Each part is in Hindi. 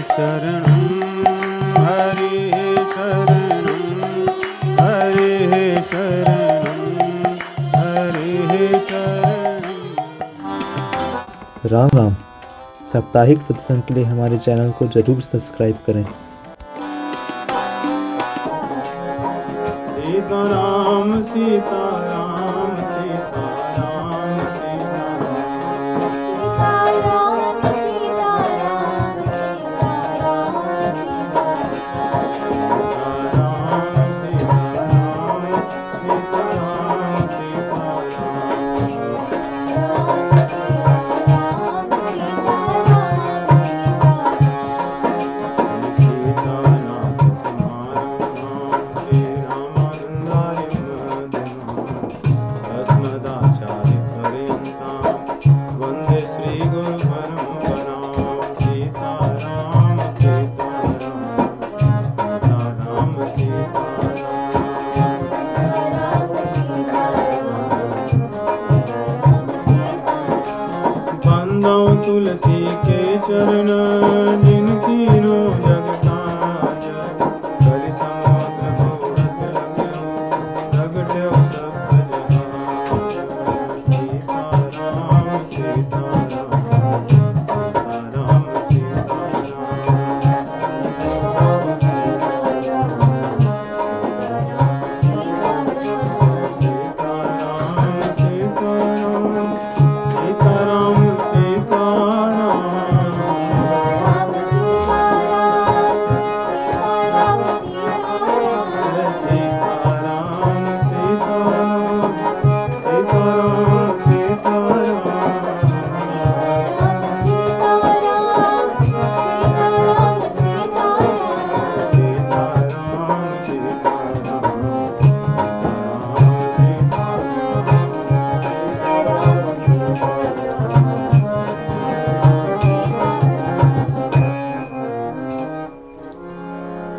शरणं हरे शरणं हरे शरणं हरे शरणं। राम राम। साप्ताहिक सत्संग के लिए हमारे चैनल को जरूर सब्सक्राइब करें। सीताराम सीताराम सीताराम सीताराम तुलसी के चरण जिनकी नो जग काज कलि समुद्र घोरत लगयो प्रगट्यो सब जहाज। सीताराम सीताराम सीताराम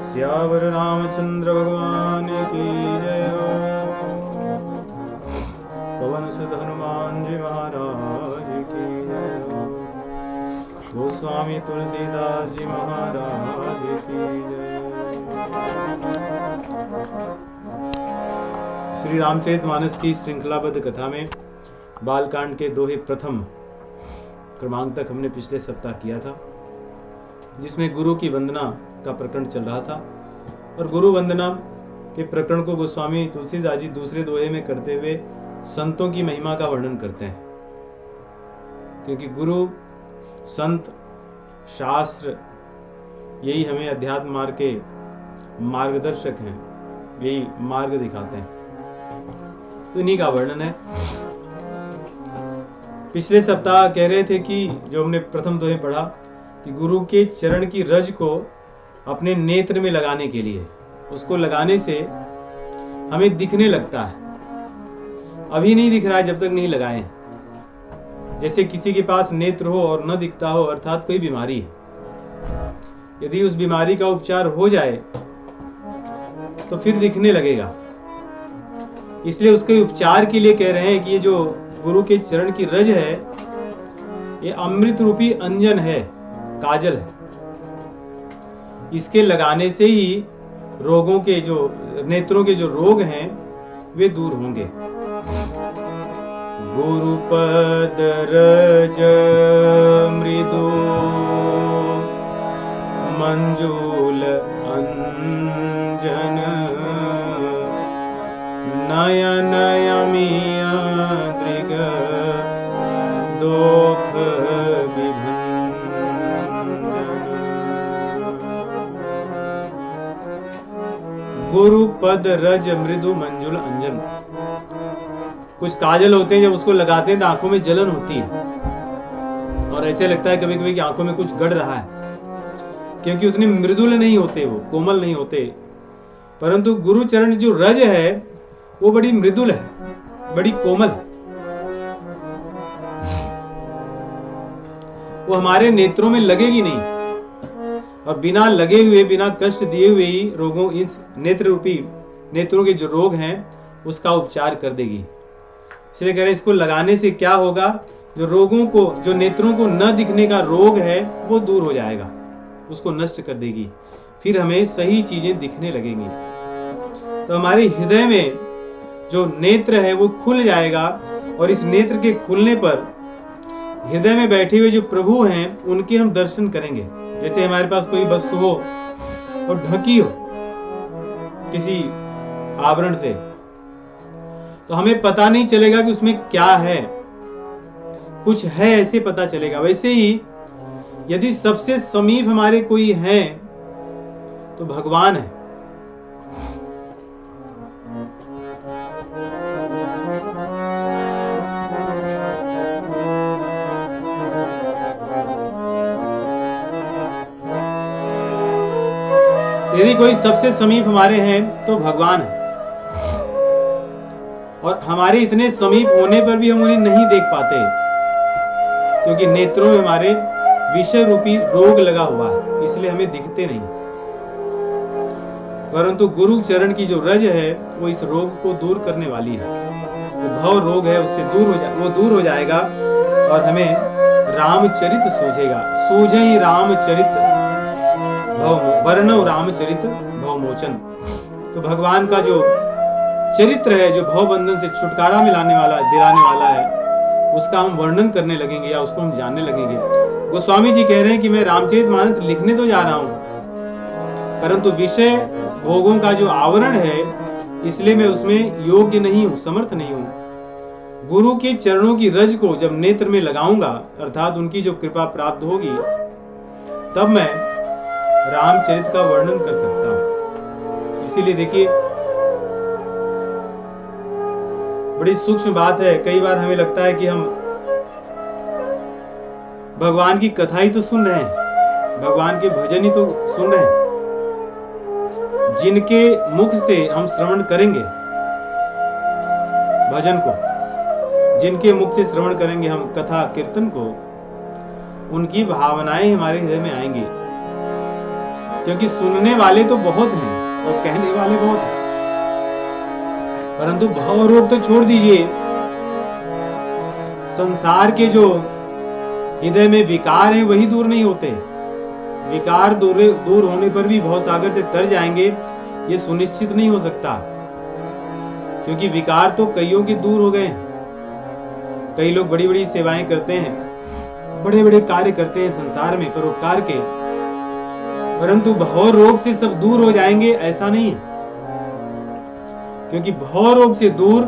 सियावर रामचंद्र भगवान की जय हो। पवन सुत हनुमान जी महाराज की जय हो। गोस्वामी तुलसीदास जी महाराज की जय। श्री रामचरितमानस की श्रृंखलाबद्ध कथा में बालकांड के दोहे प्रथम क्रमांक तक हमने पिछले सप्ताह किया था, जिसमें गुरु की वंदना का प्रकरण चल रहा था। और गुरु वंदना के प्रकरण को गोस्वामी तुलसीदास जी दूसरे दोहे में करते हुए संतों की महिमा का वर्णन करते हैं, क्योंकि गुरु संत शास्त्र यही हमें अध्यात्म मार्ग के मार्गदर्शक हैं, यही मार्ग दिखाते हैं। तो इन्हीं का वर्णन है। पिछले सप्ताह कह रहे थे कि जो हमने प्रथम दोहे पढ़ा कि गुरु के चरण की रज को अपने नेत्र में लगाने के लिए, उसको लगाने से हमें दिखने लगता है। अभी नहीं दिख रहा है जब तक नहीं लगाए। जैसे किसी के पास नेत्र हो और न दिखता हो, अर्थात कोई बीमारी है, यदि उस बीमारी का उपचार हो जाए तो फिर दिखने लगेगा। इसलिए उसके उपचार के लिए कह रहे हैं कि ये जो गुरु के चरण की रज है, ये अमृत रूपी अंजन है, काजल है। इसके लगाने से ही रोगों के जो नेत्रों के जो रोग हैं वे दूर होंगे। गुरुपद रज मृदु मंजूल अंजन नयन यमिय दृग दोख गुरु पद रज मृदु मंजुल अंजन। कुछ काजल होते हैं, जब उसको लगाते हैं तो आंखों में जलन होती है और ऐसे लगता है कभी कभी कि आंखों में कुछ गड़ रहा है, क्योंकि उतने मृदुल नहीं होते, वो कोमल नहीं होते। परंतु गुरु चरण जो रज है वो बड़ी मृदुल है, बड़ी कोमल है। वो हमारे नेत्रों में लगेगी नहीं और बिना लगे हुए, बिना कष्ट दिए हुए ही रोगों, इस नेत्र रूपी नेत्रों के जो रोग हैं उसका उपचार कर देगी। इसलिए कह रहे हैं इसको लगाने से क्या होगा, जो रोगों को, जो नेत्रों को न दिखने का रोग है वो दूर हो जाएगा। उसको नष्ट कर देगी, फिर हमें सही चीजें दिखने लगेंगी। तो हमारे हृदय में जो नेत्र है वो खुल जाएगा, और इस नेत्र के खुलने पर हृदय में बैठे हुए जो प्रभु हैं उनके हम दर्शन करेंगे। जैसे हमारे पास कोई वस्तु हो और ढकी हो किसी आवरण से, तो हमें पता नहीं चलेगा कि उसमें क्या है, कुछ है ऐसे पता चलेगा। वैसे ही यदि सबसे समीप हमारे कोई है तो भगवान है। यदि कोई सबसे समीप हमारे हैं तो भगवान है, और हमारे इतने समीप होने पर भी हम उन्हें नहीं देख पाते, क्योंकि नेत्रों में हमारे विषय रूपी रोग लगा हुआ है, इसलिए हमें दिखते नहीं। परंतु गुरु चरण की जो रज है वो इस रोग को दूर करने वाली है। वो भव रोग है, उससे दूर हो जाएगा, और हमें रामचरित सूझेगा। सूझे ही रामचरित वर्णव रामचरित भवमोचन। तो भगवान का जो चरित्र है, जो भव बंधन से छुटकारा दिलाने वाला है, उसका हम वर्णन करने लगेंगे या उसको हम जानने लगेंगे। गोस्वामी जी कह रहे हैं कि मैं रामचरितमानस लिखने तो जा रहा हूं, परंतु विषय भोगों का जो आवरण है, इसलिए मैं उसमें योग्य नहीं हूं, समर्थ नहीं हूं। गुरु के चरणों की रज को जब नेत्र में लगाऊंगा, अर्थात उनकी जो कृपा प्राप्त होगी, तब मैं रामचरित का वर्णन कर सकता हूं। इसीलिए देखिए, बड़ी सूक्ष्म बात है। कई बार हमें लगता है कि हम भगवान की कथा ही तो सुन रहे हैं, भगवान के भजन ही तो सुन रहे हैं। जिनके मुख से हम श्रवण करेंगे भजन को, जिनके मुख से श्रवण करेंगे हम कथा कीर्तन को, उनकी भावनाएं हमारे हृदय में आएंगी। क्योंकि सुनने वाले तो बहुत हैं और कहने वाले बहुत हैं, परंतु भाव रोग तो छोड़ दीजिए। संसार के जो हृदय में विकार हैं वही दूर नहीं होते। विकार दूर होने पर भी भव सागर से तर जाएंगे, ये सुनिश्चित नहीं हो सकता, क्योंकि विकार तो कईयों के दूर हो गए हैं। कई लोग बड़ी बड़ी सेवाएं करते हैं, बड़े बड़े कार्य करते हैं संसार में परोपकार के, परंतु भव रोग से सब दूर हो जाएंगे ऐसा नहीं है। क्योंकि भव रोग से दूर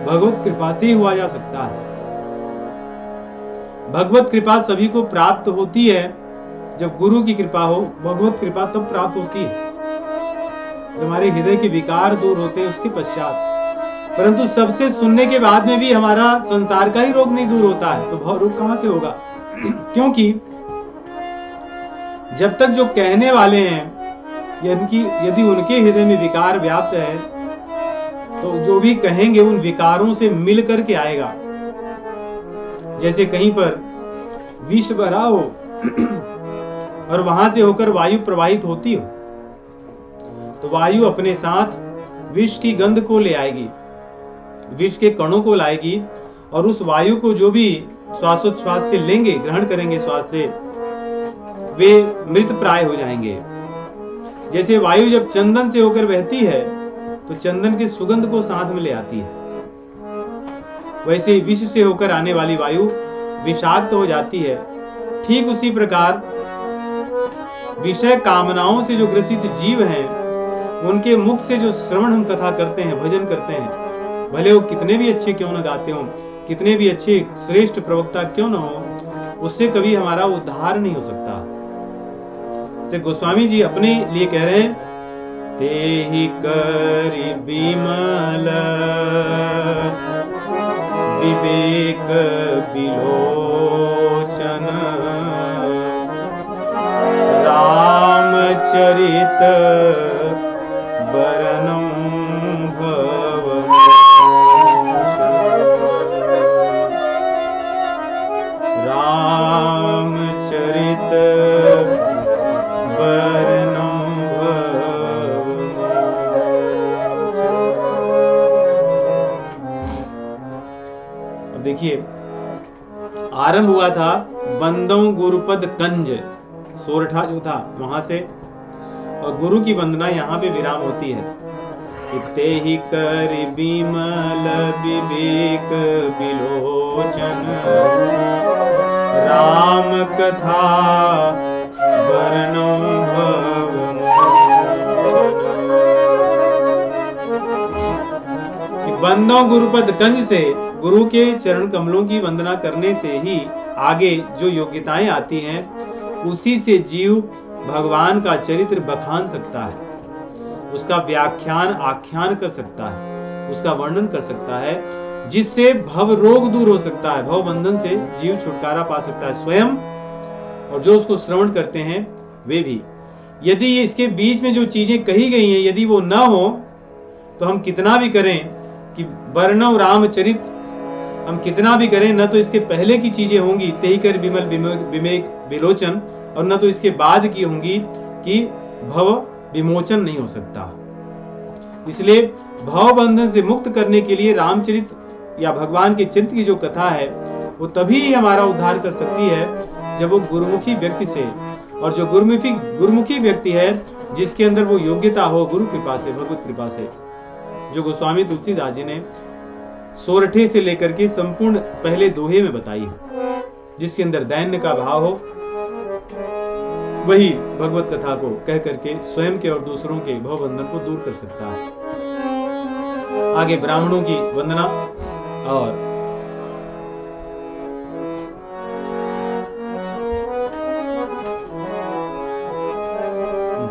भगवत कृपा से ही हुआ जा सकता है। भगवत कृपा सभी को प्राप्त होती है जब गुरु की कृपा हो। भगवत कृपा तब प्राप्त होती है जब हमारे हृदय के विकार दूर होते हैं, उसके पश्चात। परंतु सबसे सुनने के बाद में भी हमारा संसार का ही रोग नहीं दूर होता है, तो भव रोग कहां से होगा? क्योंकि जब तक जो कहने वाले हैं यदि उनके हृदय में विकार व्याप्त है, तो जो भी कहेंगे उन विकारों से मिल करके आएगा। जैसे कहीं पर विष भरा हो और वहां से होकर वायु प्रवाहित होती हो, तो वायु अपने साथ विष की गंध को ले आएगी, विष के कणों को लाएगी, और उस वायु को जो भी श्वासोच्छ्वास से लेंगे, ग्रहण करेंगे श्वास से, वे मृत प्राय हो जाएंगे। जैसे वायु जब चंदन से होकर बहती है तो चंदन के सुगंध को साथ में ले आती है, वैसे विष से होकर आने वाली वायु विषाक्त हो जाती है। ठीक उसी प्रकार विषय कामनाओं से जो ग्रसित जीव हैं, उनके मुख से जो श्रवण हम कथा करते हैं, भजन करते हैं, भले वो कितने भी अच्छे क्यों न गाते हो, कितने भी अच्छे श्रेष्ठ प्रवक्ता क्यों न हो, उससे कभी हमारा उद्धार नहीं हो सकता। जैसे गोस्वामी जी अपने लिए कह रहे हैं, तेहि करि बिमल विवेक विलोचन, रामचरित बरनम भवमोचन। रामचरित बरनम भवमोचन। अब देखिए, आरंभ हुआ था बंदों गुरुपद कंज, सोरठा जो था वहां से, और गुरु की वंदना यहाँ पे विराम होती है। ते ही कर बिमल विवेक बिलोचन, राम कथा वर्णो भवन। बंदों गुरुपद गंज से, गुरु के चरण कमलों की वंदना करने से ही आगे जो योग्यताएं आती हैं, उसी से जीव भगवान का चरित्र बखान सकता है, उसका व्याख्यान आख्यान कर सकता है, उसका वर्णन कर सकता है, जिससे भव रोग दूर हो सकता है, भव बंधन से जीव छुटकारा पा सकता है स्वयं, और जो उसको श्रवण करते हैं वे भी। यदि ये इसके बीच में जो चीजें कही गई हैं यदि वो ना हो, तो हम कितना भी करें कि वर्णव रामचरित, हम कितना भी करें, न तो इसके पहले की चीजें होंगी तेहि कर बिमल विवेक विलोचन, और न तो इसके बाद की होंगी कि भव विमोचन नहीं हो सकता। इसलिए भव बंधन से मुक्त करने के लिए रामचरित या भगवान के चरित्र की जो कथा है वो तभी हमारा उद्धार कर सकती है जब वो गुरुमुखी व्यक्ति से, और जो गुरुमुखी व्यक्ति है जिसके अंदर वो योग्यता हो गुरु कृपा से, भगवत कृपा से, जो गोस्वामी तुलसीदास जी ने सोरठे से लेकर के संपूर्ण पहले दोहे में बताई है, जिसके अंदर दैन्य का भाव हो, वही भगवत कथा को कह करके स्वयं के और दूसरों के भव बंधन को दूर कर सकता है। आगे ब्राह्मणों की वंदना और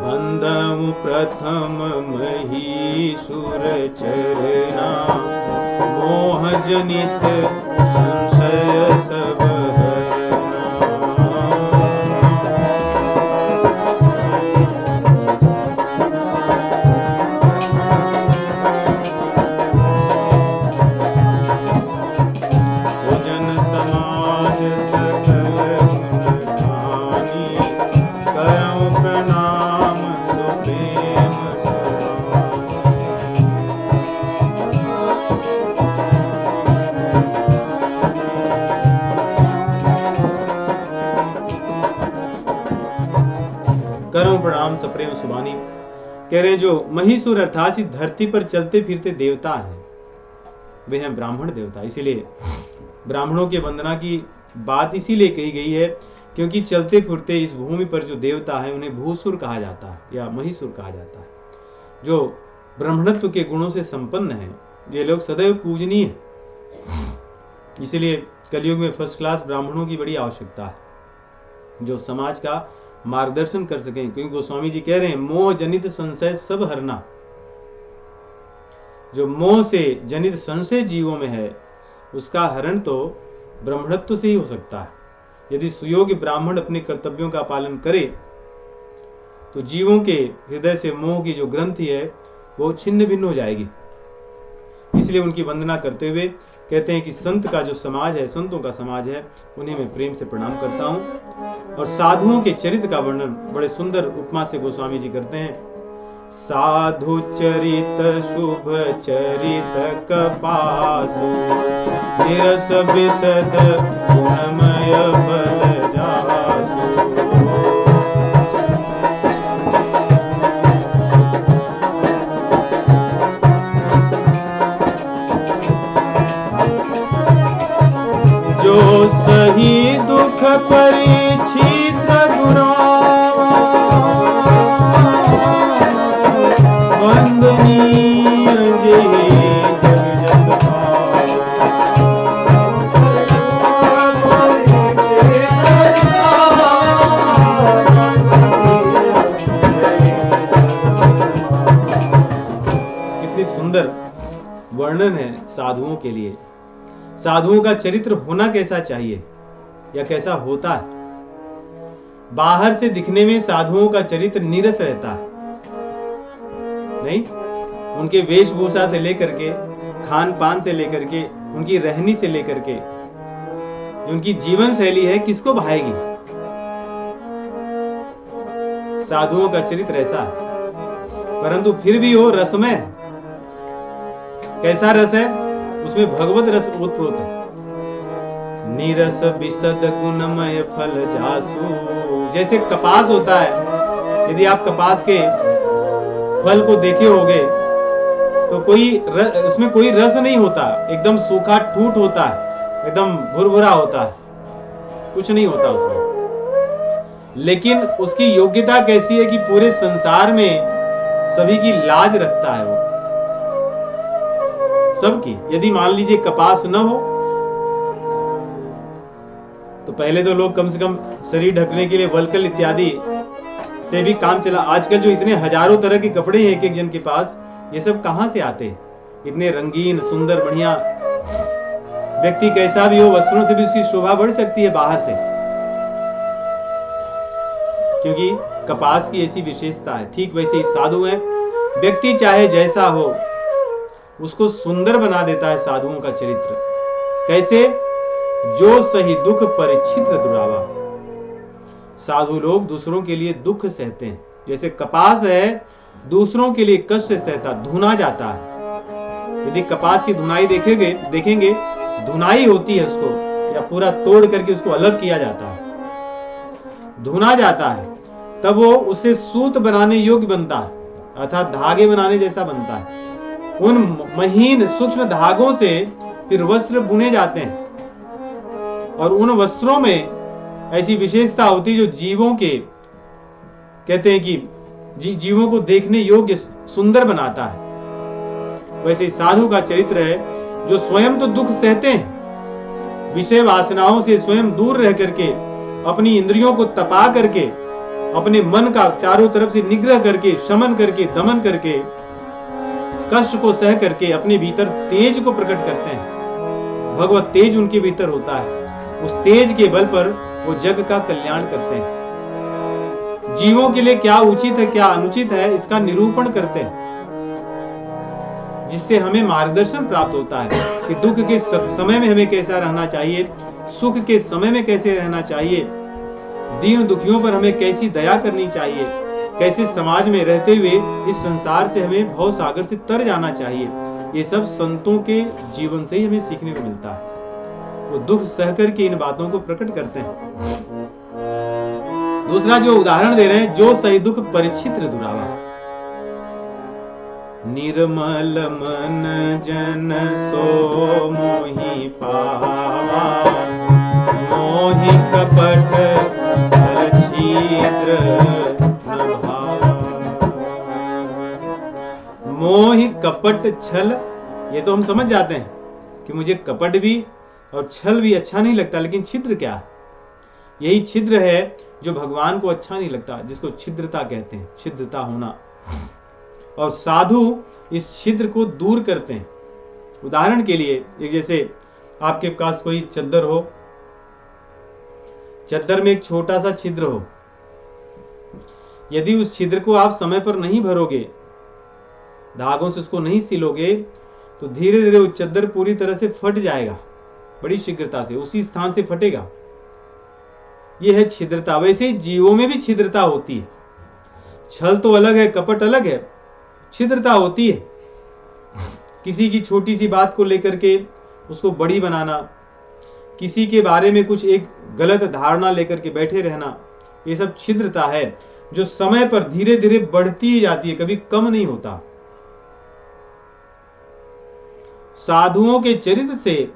बंदमु प्रथम महीसुर चरना, मोह जनित संशय सब हरना। सुजन समाज सकल गुण गानी, करऊं प्रणाम सुप्रेम करऊं प्रणाम सप्रेम सुबानी। कह रहे हैं जो महीसुर अर्थात इस धरती पर चलते फिरते देवता हैं वे हैं ब्राह्मण देवता। इसीलिए ब्राह्मणों की वंदना की बात इसीलिए कही गई है क्योंकि चलते फिरते इस भूमि पर जो देवता है उन्हें भूसुर कहा जाता है या महीसुर कहा जाता है, जो ब्राह्मणत्व के गुणों से संपन्न है। ये लोग सदैव पूजनीय हैं। इसलिए कलयुग में फर्स्ट क्लास ब्राह्मणों की बड़ी आवश्यकता है जो समाज का मार्गदर्शन कर सकें, क्योंकि गोस्वामी जी कह रहे हैं मोह जनित संशय सब हरना। जो मोह से जनित संशय जीवों में है उसका हरण तो ब्राह्मणत्व से ही हो सकता है। यदि सुयोग्य ब्राह्मण अपने कर्तव्यों का पालन करे तो जीवों के हृदय से मोह की जो ग्रंथि है वो छिन्न भिन्न हो जाएगी। इसलिए उनकी वंदना करते हुए कहते हैं कि संत का जो समाज है, संतों का समाज है, उन्हें मैं प्रेम से प्रणाम करता हूं। और साधुओं के चरित्र का वर्णन बड़े सुंदर उपमा से गोस्वामी जी करते हैं। साधु चरित शुभ चरित कपासु, निरस विशद गुणमय बल जासु। जो सही दुख परिचित दुरावा, वंदनीय जे जग जग कितनी सुंदर वर्णन है साधुओं के लिए। साधुओं का चरित्र होना कैसा चाहिए या कैसा होता है। बाहर से दिखने में साधुओं का चरित्र नीरस रहता है, नहीं, उनके वेशभूषा से लेकर के, खान पान से लेकर के, उनकी रहनी से लेकर के, उनकी जीवन शैली है किसको भाएगी। साधुओं का चरित्र ऐसा है, परंतु फिर भी वो रसमय। कैसा रस है? उसमें भगवत रस ओतप्रोत है। नीरस विशद गुणमय फल जासु। जैसे कपास होता है, यदि आप कपास के फल को देखे होगे तो उसमें कोई रस नहीं होता, एकदम सूखा ठूठ होता है, एकदम भुरभुरा होता है, कुछ नहीं होता उसमें। लेकिन उसकी योग्यता कैसी है कि पूरे संसार में सभी की लाज रखता है वो, सबकी। यदि मान लीजिए कपास न हो तो पहले तो लोग कम से कम शरीर ढकने के लिए वल्कल इत्यादि से भी काम चला। आजकल जो इतने हजारों तरह के कपड़े हैं एक एक जन के पास, ये सब कहां से आते हैं? इतने रंगीन सुंदर बढ़िया। व्यक्ति कैसा भी हो, वस्त्रों से भी उसकी शोभा बढ़ सकती है बाहर से, क्योंकि कपास की ऐसी विशेषता है। ठीक वैसे ही साधु है, व्यक्ति चाहे जैसा हो उसको सुंदर बना देता है साधुओं का चरित्र। कैसे? जो सही दुख परिच्छिद्र दुरावा। साधु लोग दूसरों के लिए दुख सहते हैं। जैसे कपास है, दूसरों के लिए कष्ट सहता, धुना जाता है। यदि कपास की धुनाई देखेंगे धुनाई होती है उसको, या पूरा तोड़ करके उसको अलग किया जाता है, धुना जाता है, तब वो उससे सूत बनाने योग्य बनता है, अर्थात धागे बनाने जैसा बनता है। उन महीन सूक्ष्म धागों से फिर वस्त्र बुने जाते हैं, और उन वस्त्रों में ऐसी विशेषता होती है जो जीवों के, कहते हैं कि जीवों को देखने योग्य सुंदर बनाता है। वैसे साधु का चरित्र है जो स्वयं तो दुख सहते हैं, विषय वासनाओं से स्वयं दूर रह करके, अपनी इंद्रियों को तपा करके, अपने मन का चारों तरफ से निग्रह करके, शमन करके, दमन करके, कष्ट को सह करके अपने भीतर तेज को प्रकट करते हैं। भगवत तेज उनके भीतर होता है। उस तेज के बल पर वो जग का कल्याण करते हैं। जीवों के लिए क्या उचित है क्या अनुचित है इसका निरूपण करते हैं, जिससे हमें मार्गदर्शन प्राप्त होता है कि दुख के समय में हमें कैसा रहना चाहिए, सुख के समय में कैसे रहना चाहिए, दीन दुखियों पर हमें कैसी दया करनी चाहिए, कैसे समाज में रहते हुए इस संसार से हमें भव सागर से तर जाना चाहिए। ये सब संतों के जीवन से ही हमें सीखने को मिलता है। वो दुख सहकर के इन बातों को प्रकट करते हैं। दूसरा जो उदाहरण दे रहे हैं, जो सही दुख परिच्छिद्र दुरावा। निर्मल मन जन सो मोहि पावा, मोहि कपट छल छिद्र न भावा। मोहि कपट छल, ये तो हम समझ जाते हैं कि मुझे कपट भी और छल भी अच्छा नहीं लगता, लेकिन छिद्र क्या है? यही छिद्र है जो भगवान को अच्छा नहीं लगता, जिसको छिद्रता कहते हैं, छिद्रता होना। और साधु इस छिद्र को दूर करते हैं। उदाहरण के लिए, एक जैसे आपके पास कोई चद्दर हो, चद्दर में एक छोटा सा छिद्र हो, यदि उस छिद्र को आप समय पर नहीं भरोगे, धागों से उसको नहीं सिलोगे, तो धीरे धीरे वो चद्दर पूरी तरह से फट जाएगा, बड़ी शीघ्रता से उसी स्थान से फटेगा। यह है छिद्रता। वैसे जीवों में भी छिद्रता होती है। छल तो अलग है, कपट अलग है, छिद्रता होती है। किसी की छोटी सी बात को लेकर के उसको बड़ी बनाना, किसी के बारे में कुछ एक गलत धारणा लेकर के बैठे रहना, ये सब छिद्रता है जो समय पर धीरे धीरे बढ़ती ही जाती है, कभी कम नहीं होता। साधुओं के चरित्र से,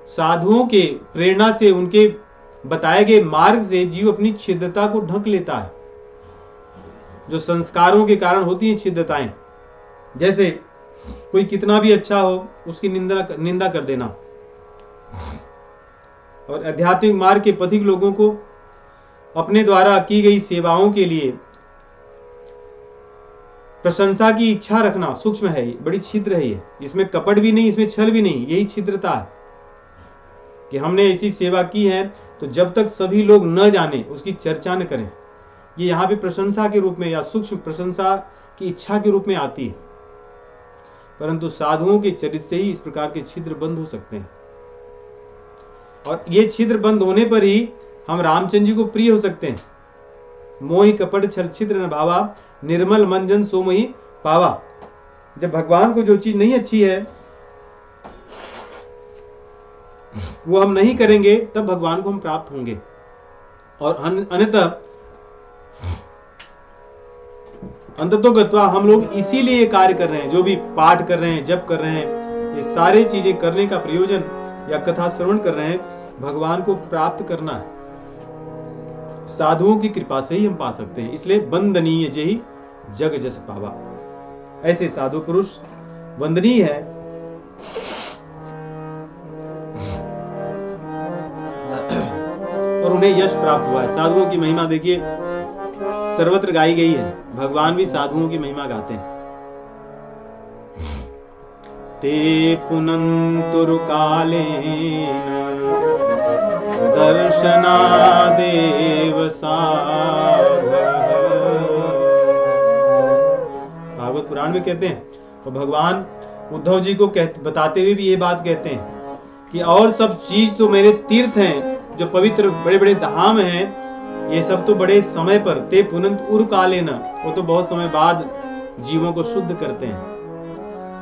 साधुओं के प्रेरणा से, उनके बताए गए मार्ग से जीव अपनी छिद्रता को ढक लेता है, जो संस्कारों के कारण होती हैं छिद्रताएं। जैसे कोई कितना भी अच्छा हो, उसकी निंदा कर देना, और आध्यात्मिक मार्ग के पथिक लोगों को अपने द्वारा की गई सेवाओं के लिए प्रशंसा की इच्छा रखना सूक्ष्म है, बड़ी छिद्र है ये। इसमें कपट भी नहीं, इसमें छल भी नहीं, यही छिद्रता है कि हमने ऐसी सेवा की है तो जब तक सभी लोग न जाने, उसकी चर्चा न करें। ये यहां पे प्रशंसा के रूप में या सूक्ष्म प्रशंसा की इच्छा के रूप में आती है। परंतु साधुओं के चरित्र से ही इस प्रकार के छिद्र बंद हो सकते हैं, और ये छिद्र बंद होने पर ही हम रामचंद्र जी को प्रिय हो सकते हैं। मोहि कपट छल छिद्र न भावा, निर्मल मन जन सो मोहि पावा। जब भगवान को जो चीज नहीं अच्छी है वो हम नहीं करेंगे तब भगवान को हम प्राप्त होंगे। और अंततोगत्वा हम लोग इसीलिए ये कार्य कर रहे हैं, जो भी पाठ कर रहे हैं, जप कर रहे हैं, ये सारी चीजें करने का प्रयोजन या कथा श्रवण कर रहे हैं, भगवान को प्राप्त करना है। साधुओं की कृपा से ही हम पा सकते हैं। इसलिए वंदनीय जेहि जग जस पावा, ऐसे साधु पुरुष वंदनीय है। और उन्हें यश प्राप्त हुआ है। साधुओं की महिमा देखिए सर्वत्र गाई गई है। भगवान भी साधुओं की महिमा गाते हैं। ते पुनंतुर कालेन दर्शनादेव साधु। भागवत पुराण में कहते हैं, तो भगवान उद्धव जी को बताते हुए भी ये बात कहते हैं कि और सब चीज तो मेरे तीर्थ हैं, जो पवित्र बड़े बड़े धाम हैं, ये सब तो बड़े समय पर, ते पुनंत उर कालेना, वो तो बहुत समय बाद जीवों को शुद्ध करते हैं।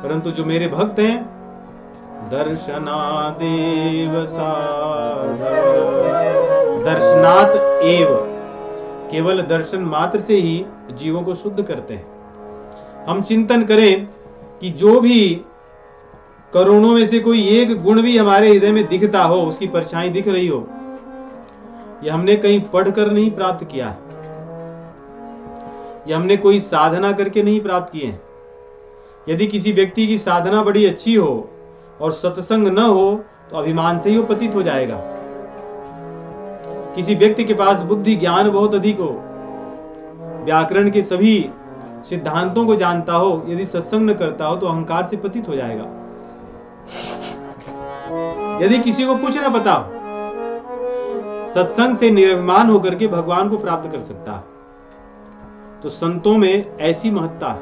परंतु जो मेरे भक्त हैं, दर्शनादेव साधु, दर्शनात् एव, केवल दर्शन मात्र से ही जीवों को शुद्ध करते हैं। हम चिंतन करें कि जो भी करोड़ों में से कोई एक गुण भी हमारे हृदय में दिखता हो, उसकी परछाई दिख रही हो, यह हमने कहीं पढ़कर नहीं प्राप्त किया है, यह हमने कोई साधना करके नहीं प्राप्त किए हैं। यदि किसी व्यक्ति की साधना बड़ी अच्छी हो और सत्संग न हो, तो अभिमान से ही वो पतित हो जाएगा। किसी व्यक्ति के पास बुद्धि ज्ञान बहुत अधिक हो, व्याकरण के सभी सिद्धांतों को जानता हो, यदि सत्संग न करता हो तो अहंकार से पतित हो जाएगा। यदि किसी को कुछ न पता हो, सत्संग से निर्माण होकर के भगवान को प्राप्त कर सकता है। तो संतों में ऐसी महत्ता है।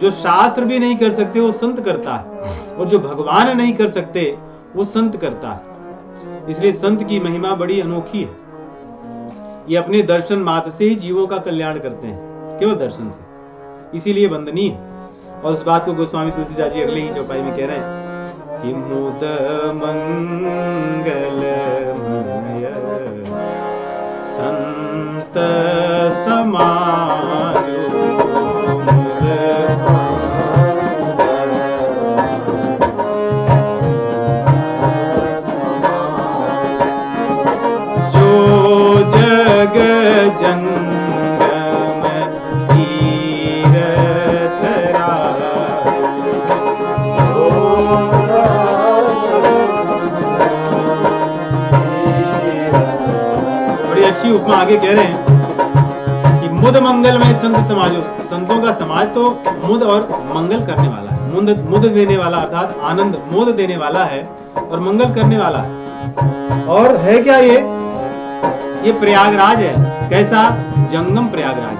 जो शास्त्र भी नहीं कर सकते वो संत करता है, और जो भगवान नहीं कर सकते वो संत करता है। इसलिए संत की महिमा बड़ी अनोखी है। ये अपने दर्शन मात्र से ही जीवों का कल्याण करते हैं, केवल दर्शन से, इसीलिए वंदनीय है। और उस बात को गोस्वामी तुलसीदास जी अगले ही चौपाई में कह रहे हैं कि मुद मंगलमय संत समाजो, जो जग जंगम तीरथ बड़ी अच्छी उपमा आगे कह रहे हैं कि मुद मंगल में संत समाजो। संतों का समाज तो मुद और मंगल करने वाला है। मुद देने वाला अर्थात आनंद मोद देने वाला है और मंगल करने वाला है। और है क्या ये प्रयागराज है। कैसा? जंगम प्रयागराज।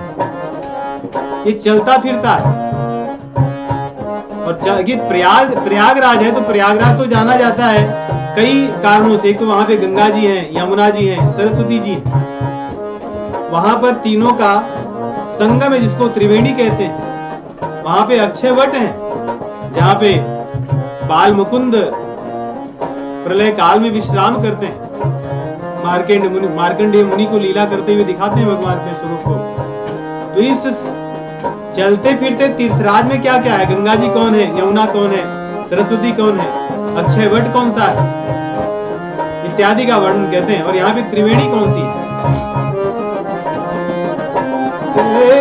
ये चलता फिरता है। और प्रयागराज है तो प्रयागराज तो जाना जाता है कई कारणों से। एक तो वहां पे गंगा जी हैं, यमुना जी हैं, सरस्वती जी हैं। वहां पर तीनों का संगम है, जिसको त्रिवेणी कहते हैं। वहां पे अक्षय वट है, जहां पे बाल मुकुंद प्रलय काल में विश्राम करते हैं। मार्कंडेय मुनि को लीला करते हुए दिखाते हैं भगवान के स्वरूप को। तो इस चलते फिरते तीर्थराज में क्या क्या है? गंगा जी कौन है, यमुना कौन है, सरस्वती कौन है, अक्षय वट कौन सा है, इत्यादि का वर्णन कहते हैं। और यहाँ पे त्रिवेणी कौन सी है?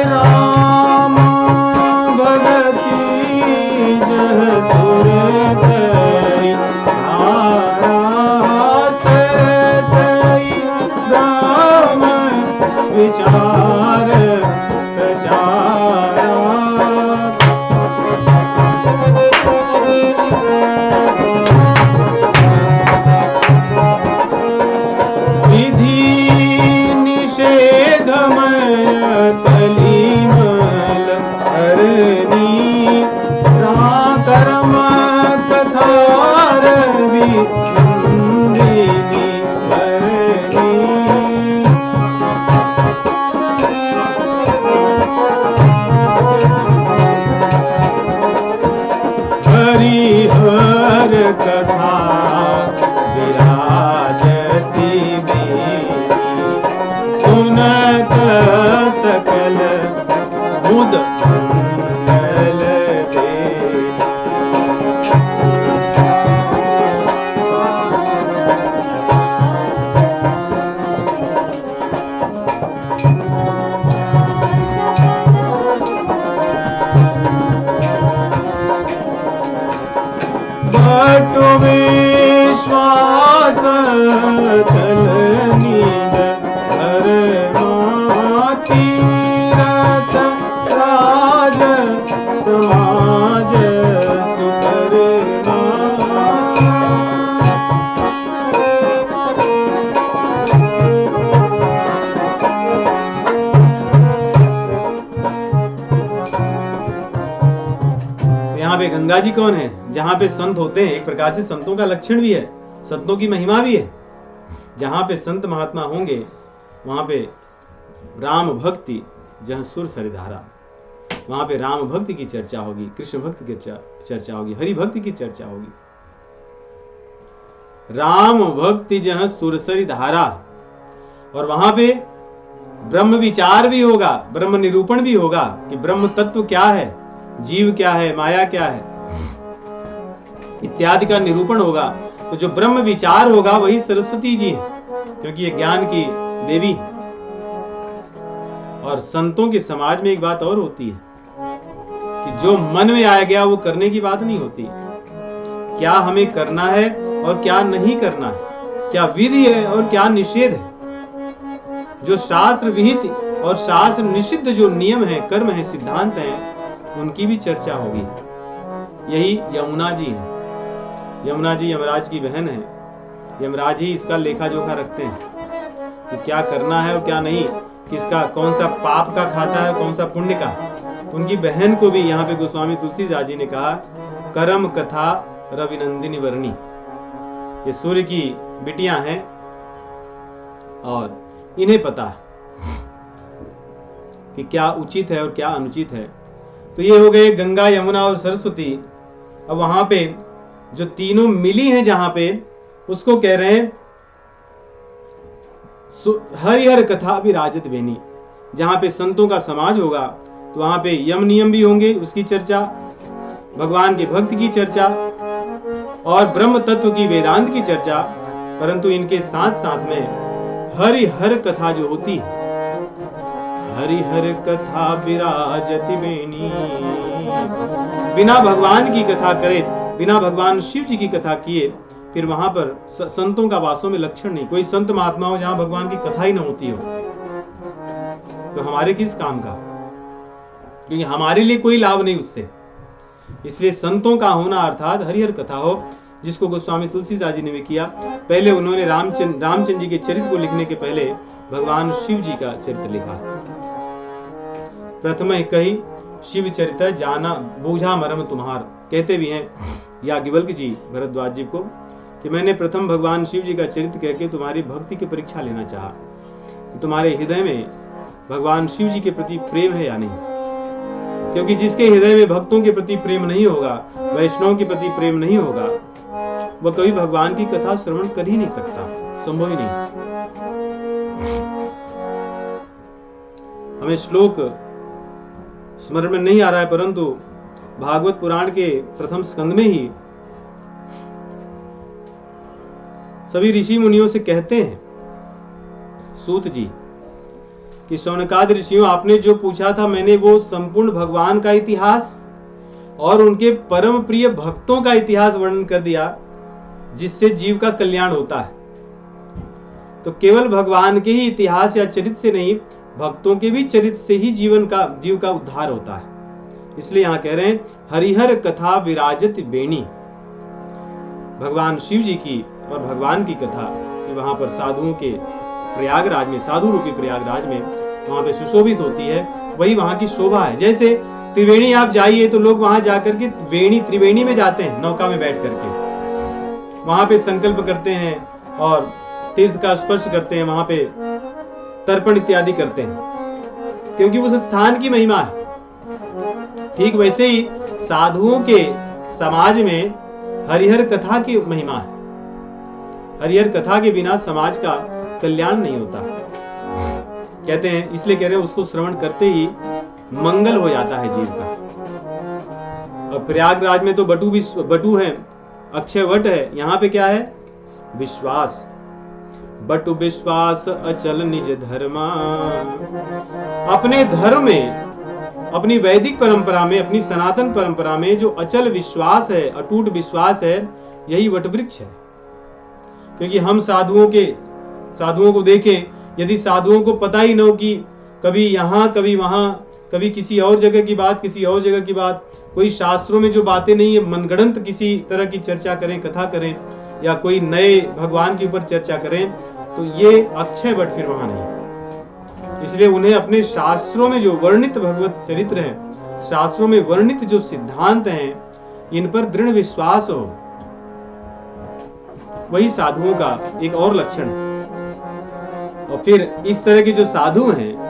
राम भगति जह सुर सरी विचार प्रचारा। विधि निषेधमय कलिमल हरणी कर्म कथा रवि नंदिनी हरणी। हरिहर कथा यहाँ पे गंगा जी कौन है? जहाँ पे संत होते हैं, एक प्रकार से संतों का लक्षण भी है, संतों की महिमा भी है। जहाँ पे संत महात्मा होंगे वहां पे राम भक्ति जहाँ सुर सरिधारा, वहां पे राम भक्ति की चर्चा होगी, कृष्ण भक्ति की चर्चा होगी, हरि भक्ति की चर्चा होगी। राम भक्ति जहाँ सुर सरिधारा, और वहां पे ब्रह्म विचार भी होगा, ब्रह्म निरूपण भी होगा कि ब्रह्म तत्व क्या है, जीव क्या है, माया क्या है इत्यादि का निरूपण होगा। तो जो ब्रह्म विचार होगा वही सरस्वती जी है, क्योंकि ये ज्ञान की देवी। और संतों के समाज में एक बात और होती है कि जो मन में आ गया वो करने की बात नहीं होती। क्या हमें करना है और क्या नहीं करना है, क्या विधि है और क्या निषेध है। जो शास्त्र विहित और शास्त्र निषिद्ध जो नियम है, कर्म है, सिद्धांत है, उनकी भी चर्चा होगी। यही यमुना जी है। यमुना जी यमराज की बहन है। यमराज ही इसका लेखा जोखा रखते हैं कि क्या करना है और क्या नहीं, किसका कौन सा पाप का खाता है, कौन सा पुण्य का। उनकी बहन को भी यहाँ पे गोस्वामी तुलसीदास जी ने कहा करम कथा रविनंदिनी वर्णी। ये सूर्य की बिटियां हैं और इन्हें पता है कि क्या उचित है और क्या अनुचित है। तो ये हो गए गंगा, यमुना और सरस्वती। अब वहां पे जो तीनों मिली हैं जहां पे, उसको कह रहे हैं हरिहर कथा विराजत बेनी। जहां पे संतों का समाज होगा तो वहां पे यम नियम भी होंगे, उसकी चर्चा, भगवान के भक्त की चर्चा और ब्रह्म तत्व की वेदांत की चर्चा। परंतु इनके साथ साथ में हरिहर कथा जो होती है, हरिहर कथा विराजति बेनी, बिना भगवान की कथा करे, बिना भगवान शिव जी की कथा किए, फिर वहां पर संतों का वास्तव में लक्षण नहीं। कोई संत महात्मा हो जहां भगवान की कथा ही ना होती हो तो हमारे किस काम का, क्योंकि हमारे लिए कोई लाभ नहीं उससे। इसलिए संतों का होना अर्थात हरिहर कथा हो, जिसको गोस्वामी तुलसीदास जी ने भी किया। पहले उन्होंने रामचंद्र जी के चरित्र को लिखने के पहले भगवान शिव जी का चरित्र लिखा। प्रथम कही शिव चरित्र जाना बूझा मरम तुम्हार। कहते भी हैं याज्ञवल्क्य जी भरद्वाज जी को कि मैंने प्रथम भगवान शिव जी का चरित्र कह के तुम्हारी भक्ति की परीक्षा लेना चाहा कि तुम्हारे हृदय में भगवान शिव जी के प्रति प्रेम है या नहीं। क्योंकि जिसके हृदय में भक्तों के प्रति प्रेम नहीं होगा, वैष्णव के प्रति प्रेम नहीं होगा, वह कभी भगवान की कथा श्रवण कर ही नहीं सकता, संभव ही नहीं। हमें श्लोक स्मरण में नहीं आ रहा है, परंतु भागवत पुराण के प्रथम स्कंद में ही सभी ऋषि मुनियों से कहते हैं सूत जी कि शौनकादि ऋषियों, आपने जो पूछा था मैंने वो संपूर्ण भगवान का इतिहास और उनके परम प्रिय भक्तों का इतिहास वर्णन कर दिया, जिससे जीव का कल्याण होता है। तो केवल भगवान के ही इतिहास या चरित्र से नहीं, भक्तों के भी चरित्र से ही जीव का उद्धार होता है। इसलिए यहां कह रहे हैं हरिहर कथा विराजत बेणी, भगवान शिव जी की और भगवान की कथा कि वहां पर साधुओं के प्रयागराज में, साधु रूपी प्रयागराज में वहां पे सुशोभित होती है, वही वहां की शोभा है। जैसे त्रिवेणी आप जाइए तो लोग वहां जाकर के त्रिवेणी में जाते हैं, नौका में बैठ करके वहां पे संकल्प करते हैं और तीर्थ का स्पर्श करते हैं, वहां पे तर्पण इत्यादि करते हैं, क्योंकि उस स्थान की महिमा है। ठीक वैसे ही साधुओं के समाज में हरिहर कथा की महिमा है। हरिहर कथा के बिना समाज का कल्याण नहीं होता, कहते हैं। इसलिए कह रहे हैं उसको श्रवण करते ही मंगल हो जाता है जीव का। और प्रयागराज में तो बटू है, अक्षय वट है। यहां पे क्या है? विश्वास। बटु विश्वास अचल निज धर्मा। अपने धर्म में, अपनी वैदिक परंपरा में, अपनी सनातन परंपरा में जो अचल विश्वास है, अटूट विश्वास है, यही वटवृक्ष है। क्योंकि हम साधुओं को देखें, यदि साधुओं को पता ही न हो कि कभी यहां कभी वहां, कभी किसी और जगह की बात, किसी और जगह की बात, कोई शास्त्रों में जो बातें नहीं है, मनगढ़ंत किसी तरह की चर्चा करें, कथा करें, या कोई नए भगवान के ऊपर चर्चा करें, तो ये अक्षय वट फिर वहां नहीं। इसलिए उन्हें अपने शास्त्रों में जो वर्णित भगवत चरित्र हैं, शास्त्रों में वर्णित जो सिद्धांत हैं, इन पर दृढ़ विश्वास हो, वही साधुओं का एक और लक्षण। और फिर इस तरह के जो साधु हैं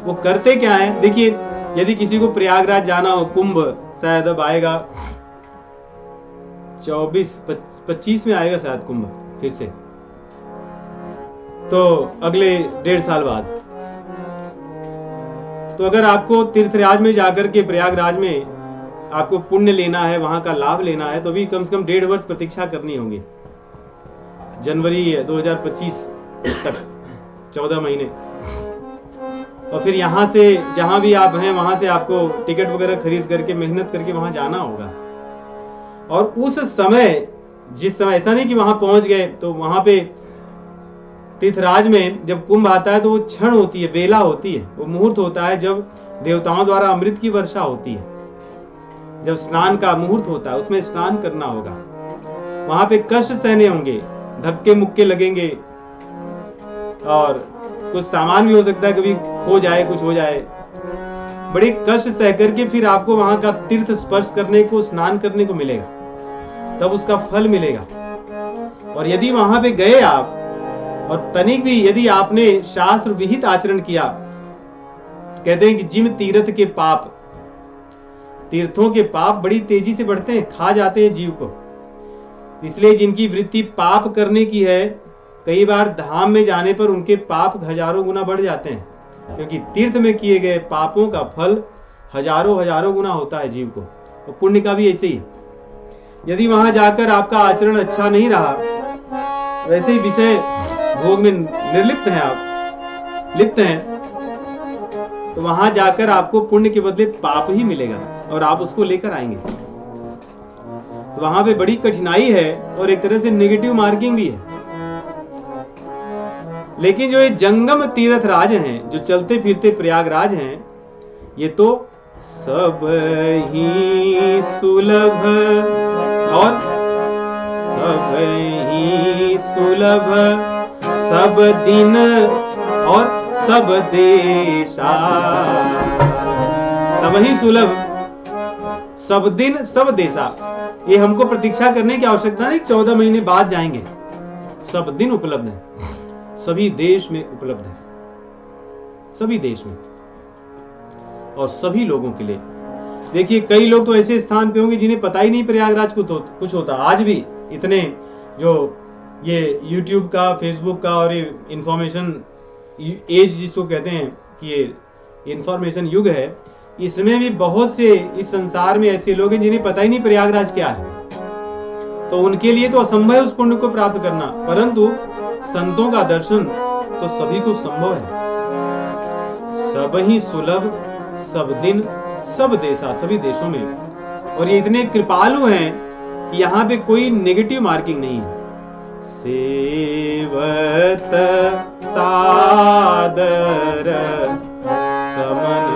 वो करते क्या है, देखिए यदि किसी को प्रयागराज जाना हो, कुंभ शायद अब आएगा 24-25 में आएगा शायद कुंभ फिर से, तो अगले 1.5 साल बाद। तो अगर आपको तीर्थराज में जाकर के प्रयागराज में आपको पुण्य लेना है, वहां का लाभ लेना है, तो भी कम से कम 1.5 वर्ष प्रतीक्षा करनी होगी, जनवरी 2025 तक 14 महीने। और फिर यहां से जहां भी आप हैं वहां से आपको टिकट वगैरह खरीद करके मेहनत करके वहां जाना होगा। और उस समय, जिस समय, ऐसा नहीं कि वहां पहुंच गए तो वहां पे तीर्थराज में जब कुंभ आता है तो वो क्षण होती है, बेला होती है, वो मुहूर्त होता है जब देवताओं द्वारा अमृत की वर्षा होती है, जब स्नान का मुहूर्त होता है, उसमें स्नान करना होगा। वहां पे कष्ट सहने होंगे, धक्के मुक्के लगेंगे, और कुछ सामान भी हो सकता है कभी खो जाए, कुछ हो जाए। बड़े कष्ट सह करके फिर आपको वहां का तीर्थ स्पर्श करने को, स्नान करने को मिलेगा, तब उसका फल मिलेगा। और यदि वहां पे गए आप और तनिक भी यदि आपने शास्त्र विहित आचरण किया, तो कहते हैं कि जिम तीर्थ के पाप, तीर्थों के पाप बड़ी तेजी से बढ़ते हैं, खा जाते हैं जीव को। इसलिए जिनकी वृत्ति पाप करने की है, कई बार धाम में जाने पर उनके पाप हजारों गुना बढ़ जाते हैं, क्योंकि तीर्थ में किए गए पापों का फल हजारों गुना होता है जीव को। और पुण्य का भी ऐसे ही, यदि वहां जाकर आपका आचरण अच्छा नहीं रहा, वैसे ही विषय भोग में निर्लिप्त हैं, आप लिप्त हैं, तो वहां जाकर आपको पुण्य के बदले पाप ही मिलेगा और आप उसको लेकर आएंगे। तो वहां पे बड़ी कठिनाई है और एक तरह से नेगेटिव मार्किंग भी है। लेकिन जो ये जंगम तीर्थराज हैं, जो चलते फिरते प्रयागराज हैं, ये तो सब ही सुलभ और सब ही सुलभ, सब दिन और सब देशा। सब ही सुलभ, सब दिन सब देशा। ये हमको प्रतीक्षा करने की आवश्यकता नहीं, 14 महीने बाद जाएंगे। सब दिन उपलब्ध है, सभी देश में उपलब्ध है, सभी देश में और सभी लोगों के लिए। देखिए कई लोग तो ऐसे स्थान पे होंगे जिन्हें पता ही नहीं प्रयागराज कुछ होता। आज भी इतने जो ये YouTube का, Facebook का और ये इंफॉर्मेशन एज जिसको कहते हैं कि ये इंफॉर्मेशन युग है, इसमें भी बहुत से इस संसार में ऐसे लोग हैं जिन्हें पता ही नहीं प्रयागराज क्या है। तो उनके लिए तो असंभव है उस पुण्य को प्राप्त करना, परंतु संतों का दर्शन तो सभी को संभव है। सब ही सुलभ, सब दिन सब देशा, सभी देशों में। और ये इतने कृपालु हैं कि यहाँ पे कोई नेगेटिव मार्किंग नहीं है। सेवत सादर समन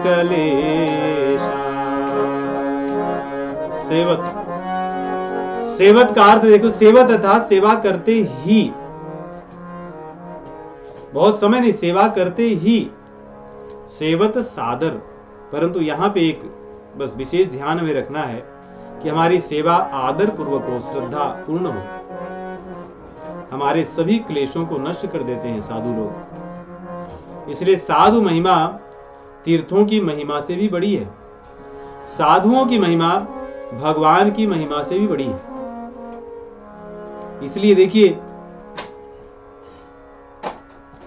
कलेशा। सेवत, सेवत का अर्थ देखो, सेवत अर्थात सेवा करते ही, बहुत समय नहीं, सेवा करते ही। सेवत सादर, परंतु यहां पे एक बस विशेष ध्यान में रखना है कि हमारी सेवा आदर पूर्वक हो, श्रद्धा पूर्ण हो। हमारे सभी क्लेशों को नष्ट कर देते हैं साधु लोग। इसलिए साधु महिमा तीर्थों की महिमा से भी बड़ी है, साधुओं की महिमा भगवान की महिमा से भी बड़ी है। इसलिए देखिए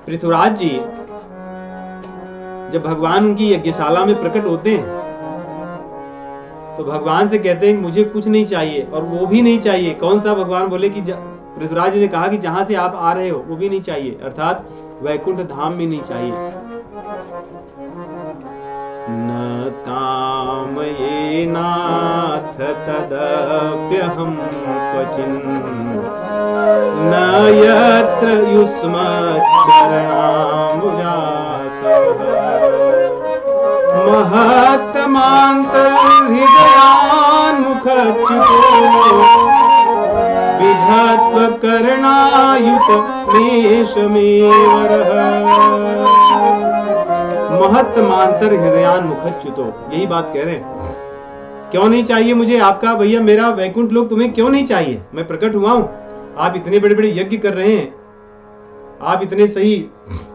पृथ्वीराज जी जब भगवान की यज्ञशाला में प्रकट होते हैं तो भगवान से कहते हैं मुझे कुछ नहीं चाहिए, और वो भी नहीं चाहिए। कौन सा? भगवान बोले कि पृथ्वीराज जी ने कहा कि जहां से आप आ रहे हो वो भी नहीं चाहिए, अर्थात वैकुंठ धाम में नहीं चाहिए। न काम ये नाथ तदप्यहं क्वचिन् न यत्र युष्मत् चरणाम्बुजासः महत्मान्तर्हृदयान्मुखच्युतो विधत्व करणायुत मेषमेवरः। महत्मांतर हृदयान मुखच्युतो, यही बात कह रहे हैं क्यों नहीं चाहिए मुझे आपका भैया मेरा वैकुंठ लोक तुम्हें क्यों नहीं चाहिए? मैं प्रकट हुआ हूं, आप इतने बड़े बड़े यज्ञ कर रहे हैं, आप इतने सही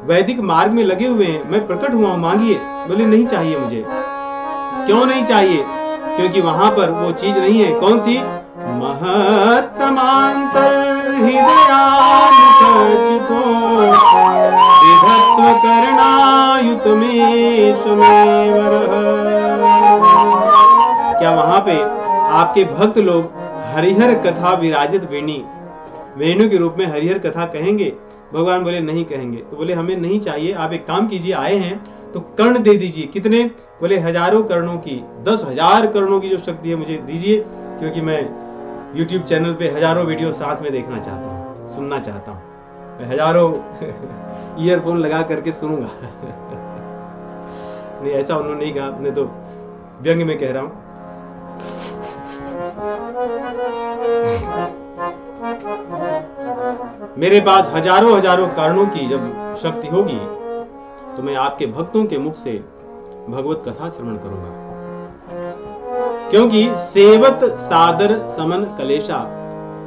वैदिक मार्ग में लगे हुए हैं, मैं प्रकट हुआ हूं, मांगिए। बोले नहीं चाहिए मुझे। क्यों नहीं चाहिए? क्योंकि वहां पर वो चीज नहीं है। कौन सी? महत्तमांतर हृदयानुकचितो विधत्व करणायुतमेशमेवरः। क्या वहां पे आपके भक्त लोग हरिहर कथा विराजित वेणु के रूप में हरिहर कथा कहेंगे? भगवान बोले नहीं कहेंगे। तो बोले हमें नहीं चाहिए, आप एक काम कीजिए, आए हैं तो कर्ण दे दीजिए। कितने? बोले हजारों कर्णों की, 10,000 कर्णों की जो शक्ति है मुझे दीजिए, क्योंकि मैं YouTube चैनल पे हजारों वीडियो साथ में देखना चाहता हूँ, सुनना चाहता हूँ। मैं हजारों ईयरफोन लगा करके सुनूंगा। नहीं, ऐसा उन्होंने नहीं कहा, मैं तो व्यंग में कह रहा हूं। मेरे पास हजारों हजारों कर्णों की जब शक्ति होगी तो मैं आपके भक्तों के मुख से भगवत कथा श्रवण करूंगा। क्योंकि सेवत सादर समन कलेशा,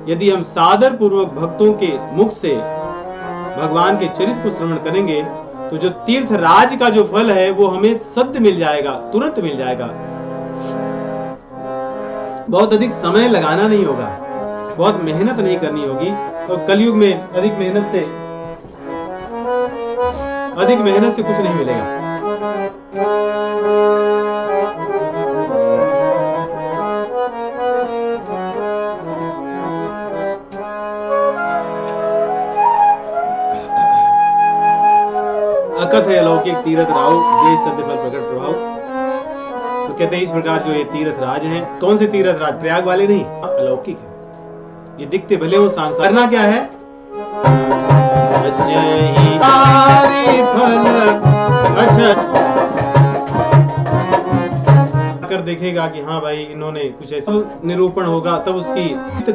यदि हम सादर पूर्वक भक्तों के मुख से भगवान के चरित्र को श्रवण करेंगे तो जो तीर्थ राज का जो फल है वो हमें सद्य मिल जाएगा, तुरंत मिल जाएगा। बहुत अधिक समय लगाना नहीं होगा, बहुत मेहनत नहीं करनी होगी। तो कलयुग में अधिक मेहनत से कुछ नहीं मिलेगा। अकथ है अलौकिक तीरथ राव, देश सत्य फल प्रकट प्रभाव। तो कहते हैं इस प्रकार जो ये तीर्थ राज हैं, कौन से तीर्थ राज? प्रयाग वाले नहीं, अलौकिक है। ये दिखते भले हो सांसार। करना क्या है? कर देखेगा कि हाँ भाई इन्होंने कुछ ऐसा निरूपण होगा, तब उसकी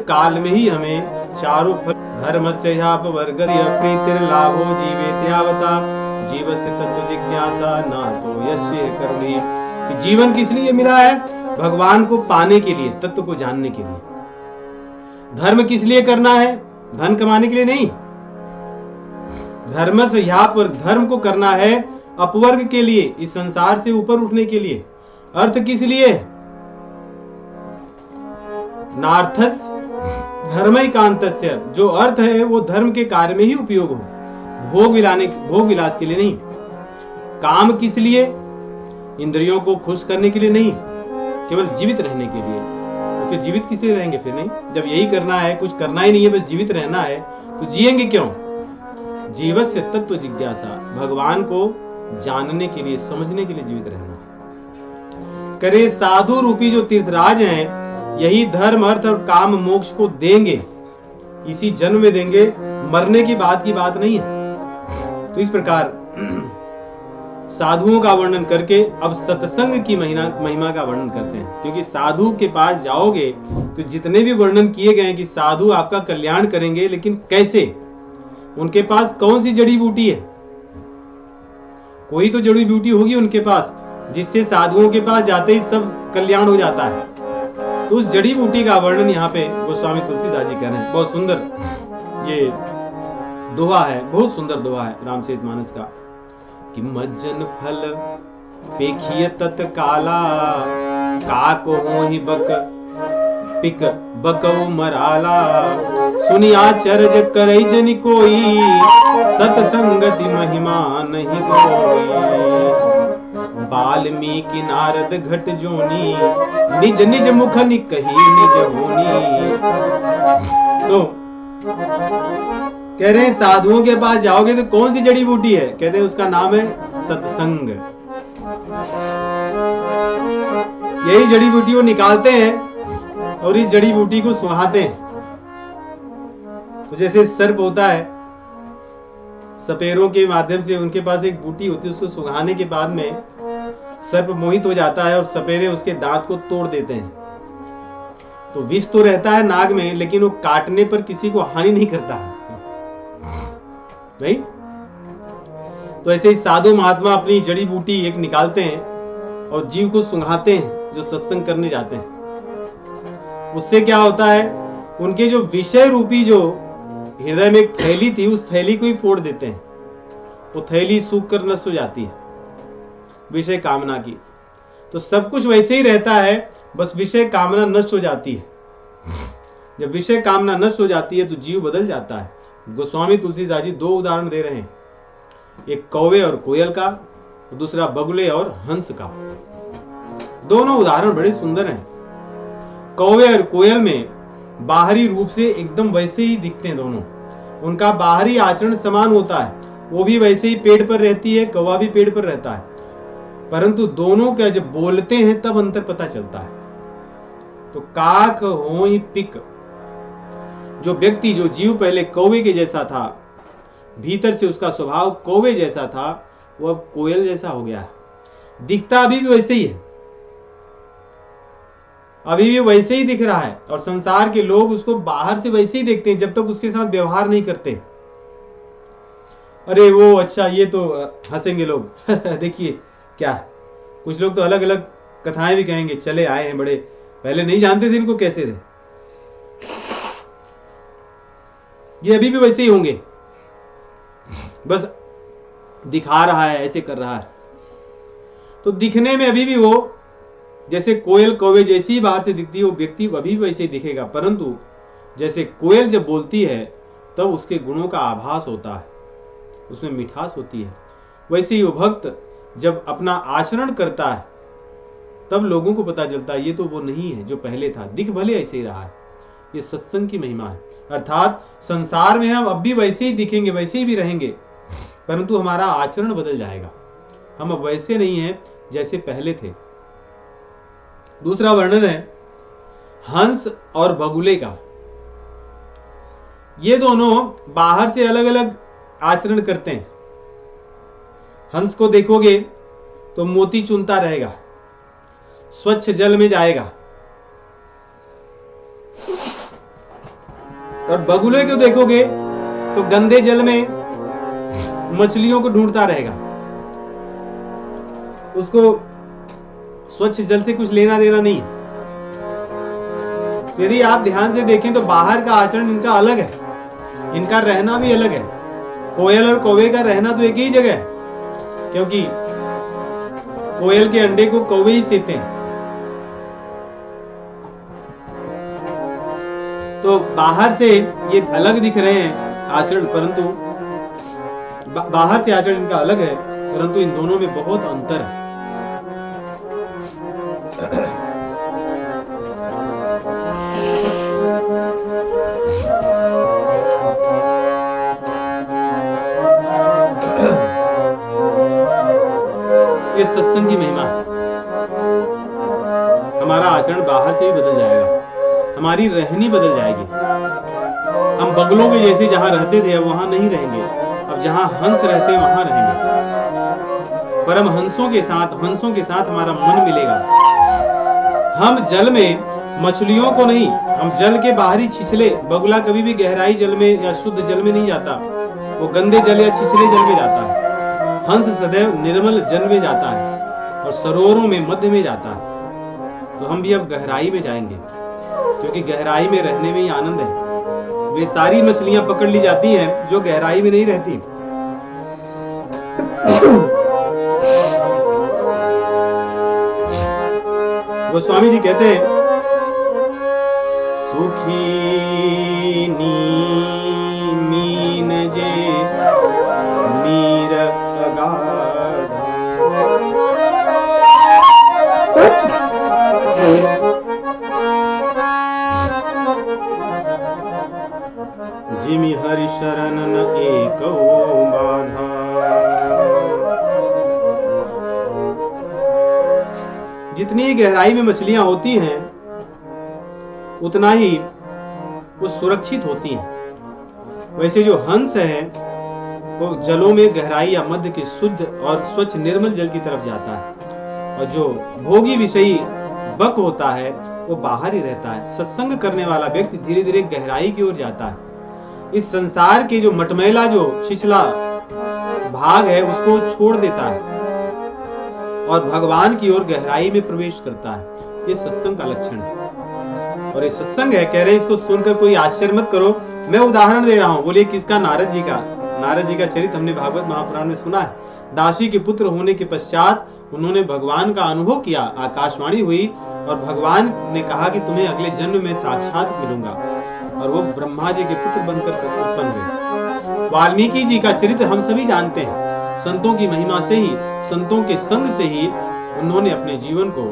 काल में ही हमें चारों फल धर्म से प्रीतिर लाभो जीवेत्यावता जीवस्य तत्व जिज्ञासा ना तो यस्य कर्मी। कि जीवन किस लिए मिला है? भगवान को पाने के लिए, तत्व को जानने के लिए। धर्म किस लिए करना है? धन कमाने के लिए नहीं। धर्म से यहाँ पर धर्म को करना है अपवर्ग के लिए, इस संसार से ऊपर उठने के लिए। अर्थ किस लिए? नार्थस धर्मैकांतस्य, जो अर्थ है वो धर्म के कार्य में ही उपयोग हो, भोग विलास के लिए नहीं। काम किस लिए? इंद्रियों को खुश करने के लिए नहीं, केवल जीवित रहने के लिए। तो फिर जीवित किस लिए रहेंगे? फिर नहीं, जब यही करना है, कुछ करना ही नहीं है, बस जीवित रहना है, तो जिएंगे क्यों? जीवस्य तत्व जिज्ञासा, भगवान को जानने के लिए, समझने के लिए जीवित रहना। करे साधु रूपी जो तीर्थराज हैं, यही धर्म अर्थ और काम मोक्ष को देंगे, इसी जन्म में देंगे, मरने की बात नहीं है। तो इस प्रकार साधुओं का वर्णन करके अब सत्संग की महिमा का वर्णन करते हैं। क्योंकि साधु के पास जाओगे तो जितने भी वर्णन किए गए कि साधु आपका कल्याण करेंगे, लेकिन कैसे? उनके पास कौन सी जड़ी बूटी है? कोई तो जड़ी बूटी होगी उनके पास, जिससे साधुओं के पास जाते ही सब कल्याण हो जाता है। तो उस जड़ी बूटी का वर्णन यहाँ पे गोस्वामी तुलसीदास जी कर रहे हैं। बहुत सुंदर ये दोहा है, बहुत सुंदर दोहा है रामचरितमानस का। कि मज्जन फल पेखिय तत्काला, काको होहि बक पिक बकौ मराला। सुनिया चरज करई जनि कोई, सतसंगति महिमा नहीं कोई। बाल्मीकि नारद घट जोनी, निज निज मुख निकहि निज होनी। तो कह रहे हैं साधुओं के पास जाओगे तो कौन सी जड़ी बूटी है? कहते हैं उसका नाम है सत्संग। यही जड़ी बूटी वो निकालते हैं और इस जड़ी बूटी को सुहाते हैं। तो जैसे सर्प होता है, सपेरों के माध्यम से उनके पास एक बूटी होती है, उसको सुहाने के बाद में सर्प मोहित हो जाता है और सपेरे उसके दांत को तोड़ देते हैं। तो विष तो रहता है नाग में, लेकिन वो काटने पर किसी को हानि नहीं करता है, नहीं? तो ऐसे ही साधु महात्मा अपनी जड़ी बूटी एक निकालते हैं और जीव को सुंघाते हैं। जो सत्संग करने जाते हैं, उससे क्या होता है, उनके जो विषय रूपी जो हृदय में एक थैली थी, उस थैली को ही फोड़ देते हैं। वो थैली सूख कर नष्ट हो जाती है विषय कामना की। तो सब कुछ वैसे ही रहता है, बस विषय कामना नष्ट हो जाती है। जब विषय कामना नष्ट हो जाती है तो जीव बदल जाता है। गोस्वामी तुलसीदास जी 2 उदाहरण दे रहे हैं, एक कौवे और कोयल का, दूसरा बगुले और हंस का। दोनों उदाहरण बड़े सुंदर हैं। कौवे और कोयल में बाहरी रूप से एकदम वैसे ही दिखते हैं दोनों, उनका बाहरी आचरण समान होता है। वो भी वैसे ही पेड़ पर रहती है, कौवा भी पेड़ पर रहता है, परंतु दोनों का जब बोलते हैं तब अंतर पता चलता है। तो काक होई पिक, जो व्यक्ति, जो जीव पहले कौवे के जैसा था, भीतर से उसका स्वभाव कौवे जैसा था, वो अब कोयल जैसा हो गया है। दिखता अभी भी वैसे ही है, अभी भी वैसे ही दिख रहा है, और संसार के लोग उसको बाहर से वैसे ही देखते हैं जब तक उसके साथ व्यवहार नहीं करते। अरे वो अच्छा, ये तो हंसेंगे लोग देखिए क्या, कुछ लोग तो अलग अलग कथाएं भी कहेंगे, चले आए हैं बड़े, पहले नहीं जानते थे इनको कैसे थे। ये अभी भी वैसे ही होंगे, बस दिखा रहा है, ऐसे कर रहा है। तो दिखने में अभी भी वो जैसे कोयल कौवे जैसी ही बाहर से दिखती है, वो व्यक्ति अभी भी वैसे ही दिखेगा, परंतु जैसे कोयल जब बोलती है तब उसके गुणों का आभास होता है, उसमें मिठास होती है। वैसे ही वो भक्त जब अपना आचरण करता है तब लोगों को पता चलता है ये तो वो नहीं है जो पहले था, दिख भले ऐसे ही रहा है। ये सत्संग की महिमा है। अर्थात संसार में हम अब भी वैसे ही दिखेंगे, वैसे ही भी रहेंगे, परंतु हमारा आचरण बदल जाएगा। हम अब वैसे नहीं हैं जैसे पहले थे। दूसरा वर्णन है हंस और बगुले का। ये दोनों बाहर से अलग अलग आचरण करते हैं। हंस को देखोगे तो मोती चुनता रहेगा, स्वच्छ जल में जाएगा, और बगुले को देखोगे तो गंदे जल में मछलियों को ढूंढता रहेगा। उसको स्वच्छ जल से कुछ लेना देना नहीं। यदि आप ध्यान से देखें तो बाहर का आचरण इनका अलग है, इनका रहना भी अलग है। कोयल और कौवे का रहना तो एक ही जगह है, क्योंकि कोयल के अंडे को कौवे ही सेते हैं। तो बाहर से ये अलग दिख रहे हैं आचरण, परंतु बाहर से आचरण इनका अलग है, परंतु इन दोनों में बहुत अंतर है। ये सत्संग की महिमा है। हमारा आचरण बाहर से ही बदल जाएगा, हमारी रहनी बदल जाएगी। हम बगलों के जैसे जहां रहते थे वहां नहीं रहेंगे, अब जहां हंस रहते वहां रहेंगे। परम हंसों के साथ हमारा मन मिलेगा। हम जल में मछलियों को नहीं, हम जल के बाहरी छिछले, बगुला कभी भी गहराई जल में या शुद्ध जल में नहीं जाता, वो गंदे जल या छिछले जल में जाता है। हंस सदैव निर्मल जल में जाता है और सरोवरों में मध्य में जाता है। तो हम भी अब गहराई में जाएंगे, क्योंकि गहराई में रहने में ही आनंद है। वे सारी मछलियां पकड़ ली जाती हैं जो गहराई में नहीं रहती। गोस्वामी जी कहते हैं, सुखी मीन जे नीर अगाध, जिमि हरि शरण न एको बाधा। जितनी गहराई में मछलियां होती हैं उतना ही वो सुरक्षित होती हैं। वैसे जो हंस है वो जलों में गहराई या मध्य के शुद्ध और स्वच्छ निर्मल जल की तरफ जाता है, और जो भोगी विषयी बक होता है वो बाहर ही रहता है। सत्संग करने वाला व्यक्ति धीरे धीरे गहराई की ओर जाता है। इस संसार के जो मटमैला, जो छिछला भाग है उसको छोड़ देता है और भगवान की ओर गहराई में प्रवेश करता है। ये सत्संग का लक्षण है। और ये सत्संग है, कह रहे हैं इसको सुनकर कोई आश्चर्य मत करो। मैं उदाहरण दे रहा हूं। बोलिए किसका? नारद जी का। नारद जी का चरित्र हमने भागवत महापुराण में सुना है। दासी के पुत्र होने के पश्चात उन्होंने भगवान का अनुभव किया, आकाशवाणी हुई और भगवान ने कहा कि तुम्हें अगले जन्म में साक्षात मिलूंगा, और वो ब्रह्मा जी के पुत्र बनकर उत्पन्न हुए। वाल्मीकि जी का चरित्र हम सभी जानते हैं। संतों की महिमा से ही, संतों के संग से ही उन्होंने अपने जीवन को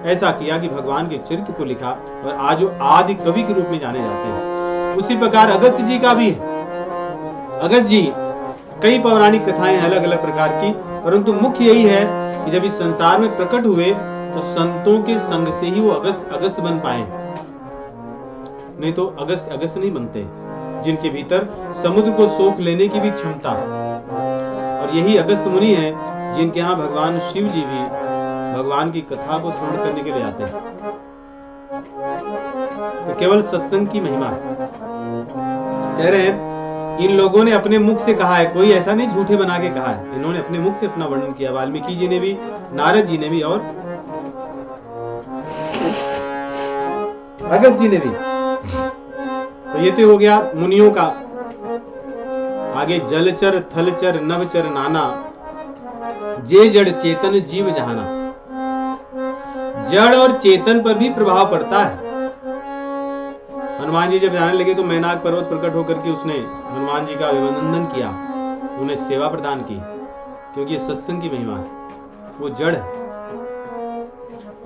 ऐसा किया कि भगवान के चरित्र को लिखा और आज वो आदि कवि के रूप में जाने जाते हैं। उसी प्रकार अगस्त्य जी का भी है। अगस्त्य जी कई पौराणिक कथाएं अलग अलग प्रकार की, परंतु मुख्य यही है कि जब इस संसार में प्रकट हुए तो संतों के संग से ही वो अगस्त्य बन पाए, नहीं तो अगस्त्य नहीं बनते, जिनके भीतर समुद्र को सोख लेने की भी क्षमता है। और यही अगस्त्य मुनि है जिनके यहाँ भगवान शिव जी भी भगवान की कथा को श्रवण करने के लिए आते हैं। तो केवल सत्संग की महिमा है। कह रहे हैं इन लोगों ने अपने मुख से कहा है, कोई ऐसा नहीं झूठे बना के कहा है, इन्होंने अपने मुख से अपना वर्णन किया। वाल्मीकि जी ने भी, नारद जी ने भी और अगस्त्य जी ने भी। तो ये तो हो गया मुनियों का। आगे जलचर थलचर नवचर नाना, जे जड़ चेतन जीव जहाना। जड़ और चेतन पर भी प्रभाव पड़ता है। हनुमान जी जब जाने लगे तो मैनाक पर्वत प्रकट होकर के उसने हनुमान जी का अभिनंदन किया, उन्हें सेवा प्रदान की, क्योंकि ये सत्संग की महिमा है। वो जड़ है।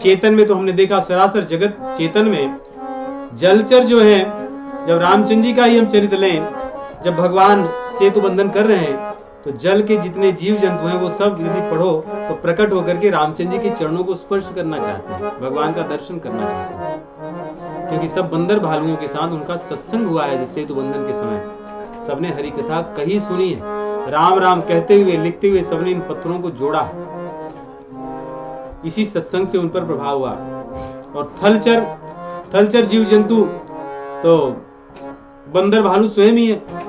चेतन में तो हमने देखा सरासर जगत चेतन में। जलचर जो है, जब रामचंद्र जी का ही हम चरित्र लें, जब भगवान सेतु बंधन कर रहे हैं तो जल के जितने जीव जंतु हैं वो सब यदि पढ़ो तो प्रकट होकर के रामचंद्र जी के चरणों को स्पर्श करना चाहते हैं, भगवान का दर्शन करना चाहते हैं, क्योंकि सब बंदर भालुओं के साथ उनका सत्संग हुआ है। सेतु बंधन के समय सबने हरि कथा कही सुनी है, राम राम कहते हुए लिखते हुए सबने इन पत्थरों को जोड़ा है। इसी सत्संग से उन पर प्रभाव हुआ। और थलचर जीव जंतु तो बंदर भालू स्वयं ही है।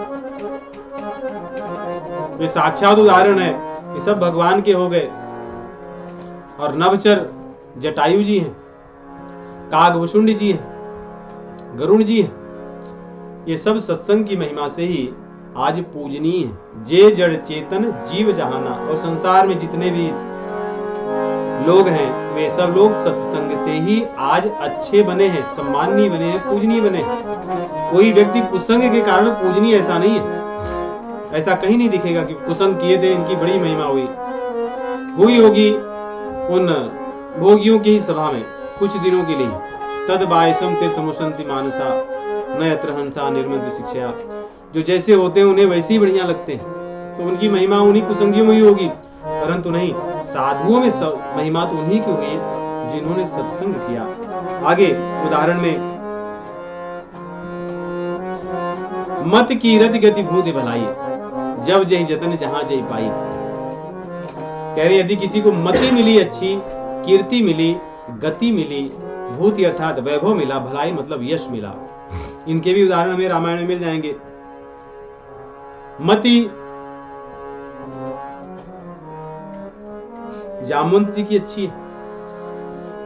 वे साक्षात उदाहरण है, ये सब भगवान के हो गए। और नवचर जटायु जी हैं, कागभुषुंड जी हैं, गरुण जी हैं। ये सब सत्संग की महिमा से ही आज पूजनीय है। जे जड़ चेतन जीव जहाना। और संसार में जितने भी लोग हैं वे सब लोग सत्संग से ही आज अच्छे बने हैं, सम्माननीय बने हैं, पूजनीय बने हैं। कोई व्यक्ति कुसंग के कारण पूजनीय ऐसा नहीं है। ऐसा कहीं नहीं दिखेगा कि कुसंग किए थे इनकी बड़ी महिमा हुई होगी उन भोगियों की ही सभा में कुछ दिनों के लिए। तद बायसम तीर्थमुशंति मानसा न यत्र हंसा निर्मंत शिक्षा। जो जैसे होते हैं उन्हें वैसे ही बढ़िया लगते हैं, तो उनकी महिमा उन्हीं कुसंगियों में ही होगी। परंतु नहीं, साधुओं में महिमा तो उन्हीं की हुई जिन्होंने सत्संग किया। आगे उदाहरण में मत की रति गति भूत भलाई, जब जय जतन जहां जय पाई। कह रहे यदि किसी को मति मिली, अच्छी कीर्ति मिली, गति मिली, भूति अर्थात वैभव मिला, भलाई मतलब यश मिला। इनके भी उदाहरण हमें रामायण में मिल जाएंगे। मति जामवंत जी की अच्छी है,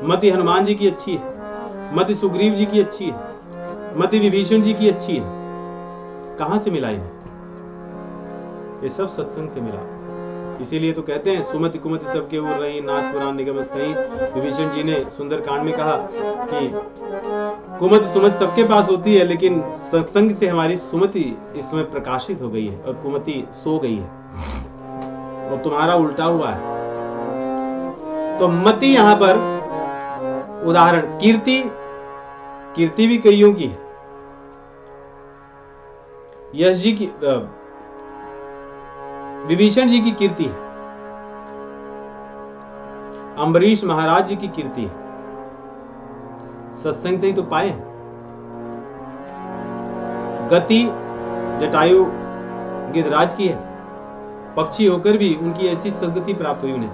मति हनुमान जी की अच्छी है, मति सुग्रीव जी की अच्छी है, मति विभीषण जी की अच्छी है। कहां से मिला इन्हें? ये सब सत्संग से मिला। इसीलिए तो कहते हैं सुमति कुमति सबके उर रही, नाथ पुराण निगमस कहीं। विभीषण जी ने सुंदर कांड में कहा कि कुमति सुमति सबके पास होती है, लेकिन सत्संग से हमारी सुमति इस समय प्रकाशित हो गई है और कुमति सो गई है, और तुम्हारा उल्टा हुआ है। तो मति यहां पर उदाहरण। कीर्ति भी कईयों की है। यश जी की, विभीषण जी की कीर्ति है, अम्बरीश महाराज जी की कीर्ति है। सत्संग से ही तो पाए। गति जटायु गिरिराज की है, पक्षी होकर भी उनकी ऐसी सदगति प्राप्त हुई उन्हें।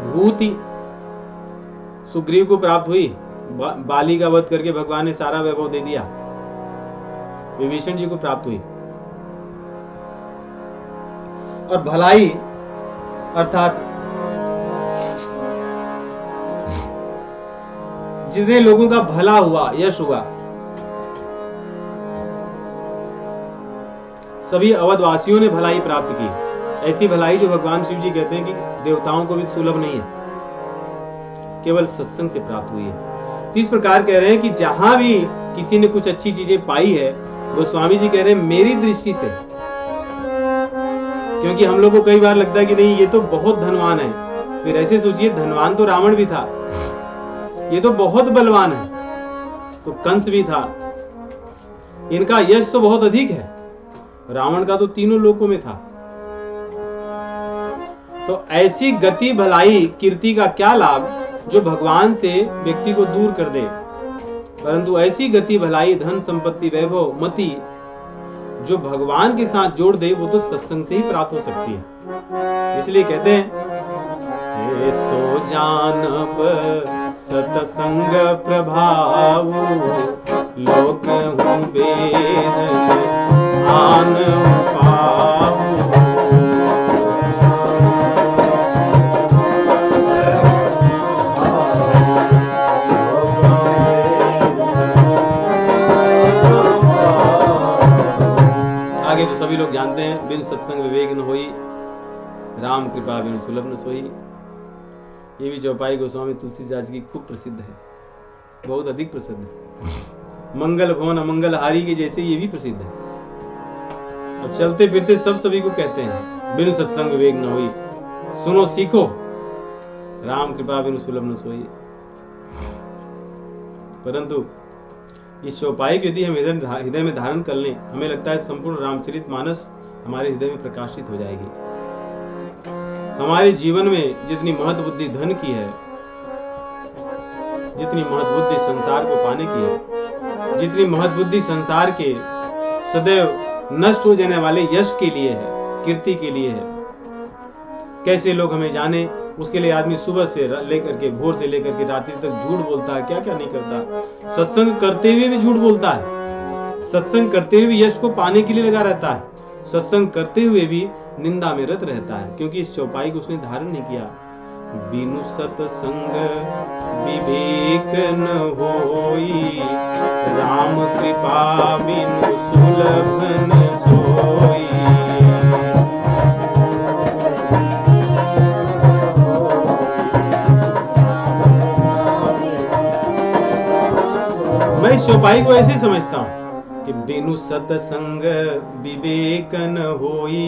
भूति सुग्रीव को प्राप्त हुई, बाली का वध करके भगवान ने सारा वैभव दे दिया। विभीषण जी को प्राप्त हुई। और भलाई अर्थात जितने लोगों का भला हुआ, यश हुआ, सभी अवधवासियों ने भलाई प्राप्त की। ऐसी भलाई जो भगवान शिव जी कहते हैं कि देवताओं को भी सुलभ नहीं है, केवल सत्संग से प्राप्त हुई है। तो इस प्रकार कह रहे हैं कि जहां भी किसी ने कुछ अच्छी चीजें पाई है, गोस्वामी जी कह रहे हैं मेरी दृष्टि से, क्योंकि हम लोग को कई बार लगता है कि नहीं ये तो बहुत धनवान है, फिर ऐसे सोचिए धनवान तो रावण भी था, ये तो बहुत बलवान है, तो कंस भी था, इनका यश तो बहुत अधिक है, रावण का तो तीनों लोकों में था। तो ऐसी गति भलाई कीर्ति का क्या लाभ जो भगवान से व्यक्ति को दूर कर दे, परंतु ऐसी गति भलाई धन संपत्ति वैभव मति जो भगवान के साथ जोड़ दे वो तो सत्संग से ही प्राप्त हो सकती है। इसलिए कहते हैं सो जानब सतसंग प्रभाव लोक हूँ वेद आन पाऊ। आगे तो सभी लोग जानते हैं, बिन सत्संग विवेक न होई, राम कृपा बिन सुलभ न सोई। ये भी चौपाई गोस्वामी तुलसीदास की खूब प्रसिद्ध है, बहुत अधिक प्रसिद्ध है। मंगल भवन अमंगल हारी के जैसे ये भी प्रसिद्ध है। अब चलते फिरते सब सभी को कहते हैं बिन सत्संग विवेक न होई, सुनो सीखो, राम कृपा बिन सुलभ न सोई। परंतु इस चौपाई को यदि हम हृदय में धारण कर लें, हमें लगता है संपूर्ण रामचरित मानस हमारे हृदय में प्रकाशित हो जाएगी। हमारे जीवन में जितनी महत्व बुद्धि धन की है, जितनी महत्व बुद्धि संसार को पाने की है, जितनी महत्व बुद्धि संसार के सदैव नष्ट हो जाने वाले यश के लिए है, कीर्ति के लिए है, कैसे लोग हमें जाने, उसके लिए आदमी सुबह से लेकर के भोर से लेकर के रात्रि तक झूठ बोलता है, क्या क्या नहीं करता। सत्संग करते हुए भी झूठ बोलता है, सत्संग करते हुए भी यश को पाने के लिए लगा रहता है, सत्संग करते हुए भी निंदा में रत रहता है, क्योंकि इस चौपाई को उसने धारण नहीं किया। बिनु सत्संग विवेक न होई, राम कृपा बिनु सुलभ न सोई। मैं इस चौपाई को ऐसे समझता हूं कि बिनु सत्संग विवेक न होई,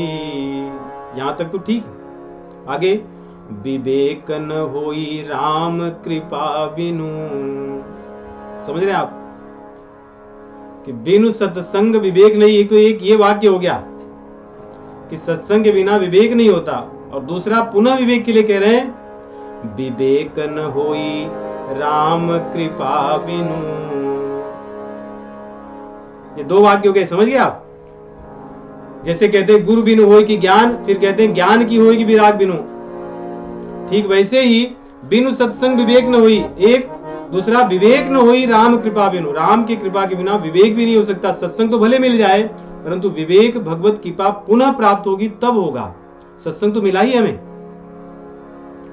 यहां तक तो ठीक है। आगे विवेक न होई राम कृपा बिनु, समझ रहे हैं आप कि बिनु सत्संग विवेक नहीं। एक तो एक ये वाक्य हो गया कि सत्संग के बिना विवेक नहीं होता, और दूसरा पुनः विवेक के लिए कह रहे हैं विवेक न होई राम कृपा बिनु। ये दो वाक्य हो गए, समझ गए आप। जैसे कहते हैं गुरु बिनु होई की ज्ञान, फिर कहते हैं ज्ञान की होई की विराग बिनु। ठीक वैसे ही बिनु सत्संग विवेक न होई, एक, दूसरा विवेक न होई राम कृपा बिनु। राम की कृपा के बिना विवेक भी नहीं हो सकता। सत्संग तो भले मिल जाए, परंतु विवेक भगवत कृपा पुनः प्राप्त होगी तब होगा। सत्संग तो मिला ही हमें।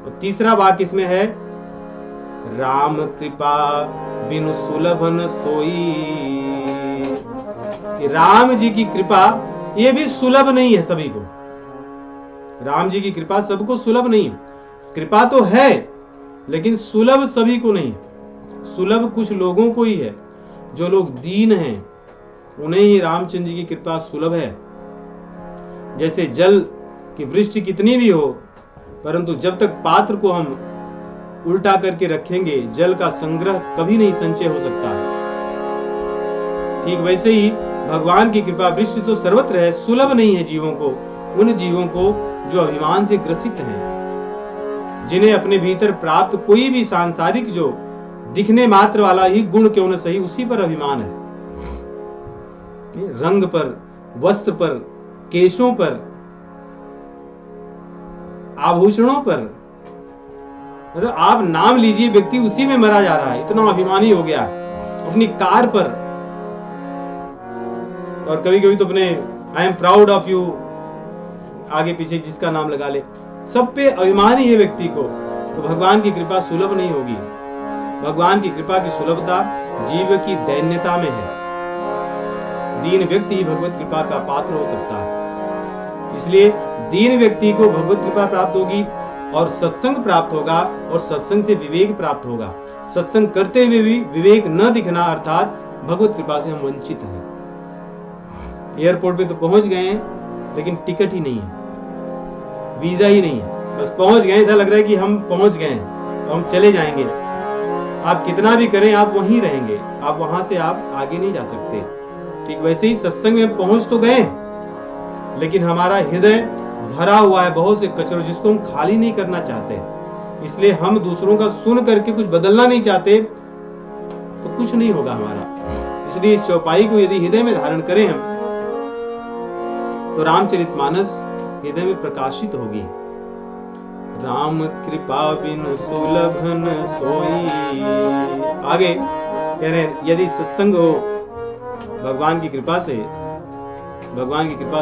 और तीसरा वाक्य इसमें है राम कृपा बिनु सुलभ न सोई, कि राम जी की कृपा ये भी सुलभ नहीं है सभी को। राम जी की कृपा सबको सुलभ नहीं है। कृपा तो है लेकिन सुलभ सभी को नहीं है। सुलभ कुछ लोगों को ही है, जो लोग दीन हैं उन्हें ही रामचंद्र जी की कृपा सुलभ है। जैसे जल की वृष्टि कितनी भी हो, परंतु जब तक पात्र को हम उल्टा करके रखेंगे जल का संग्रह कभी नहीं संचय हो सकता है। ठीक वैसे ही भगवान की कृपा वृष्टि तो सर्वत्र है, सुलभ नहीं है जीवों को, उन जीवों को जो अभिमान से ग्रसित हैं, जिन्हें अपने भीतर प्राप्त कोई भी सांसारिक जो दिखने मात्र वाला ही गुण क्यों न सही, उसी पर अभिमान है। रंग पर, वस्त्र पर, केशों पर, आभूषणों पर, मतलब आप नाम लीजिए, व्यक्ति उसी में मरा जा रहा है, इतना अभिमानी हो गया। अपनी कार पर, और कभी कभी तो अपने I am proud of you आगे पीछे जिसका नाम लगा ले, सब पे अभिमान ही है व्यक्ति को, तो भगवान की कृपा सुलभ नहीं होगी। भगवान की कृपा की सुलभता जीव की दैन्यता में है। दीन व्यक्ति ही भगवत कृपा का पात्र हो सकता है। इसलिए दीन व्यक्ति को भगवत कृपा प्राप्त होगी और सत्संग प्राप्त होगा, और सत्संग से विवेक प्राप्त होगा। सत्संग करते हुए भी विवेक न दिखना, अर्थात भगवत कृपा से हम वंचित हैं। एयरपोर्ट पे तो पहुंच गए हैं, लेकिन टिकट ही नहीं है, वीजा ही नहीं है। बस पहुंच गए, ऐसा लग रहा है कि हम पहुंच गए हैं और हम चले जाएंगे। आप कितना भी करें, आप वहीं रहेंगे, आप वहां से आप आगे नहीं जा सकते। ठीक वैसे ही सत्संग में पहुंच तो गए, लेकिन हमारा हृदय भरा हुआ है बहुत से कचरों, जिसको हम खाली नहीं करना चाहते। इसलिए हम दूसरों का सुन करके कुछ बदलना नहीं चाहते, तो कुछ नहीं होगा हमारा। इसलिए इस चौपाई को यदि हृदय में धारण करें हम, तो रामचरितमानस हृदय में प्रकाशित होगी। राम कृपा बिनु सुलभन सोई। आगे कह रहे हैं, यदि सत्संग हो भगवान की कृपा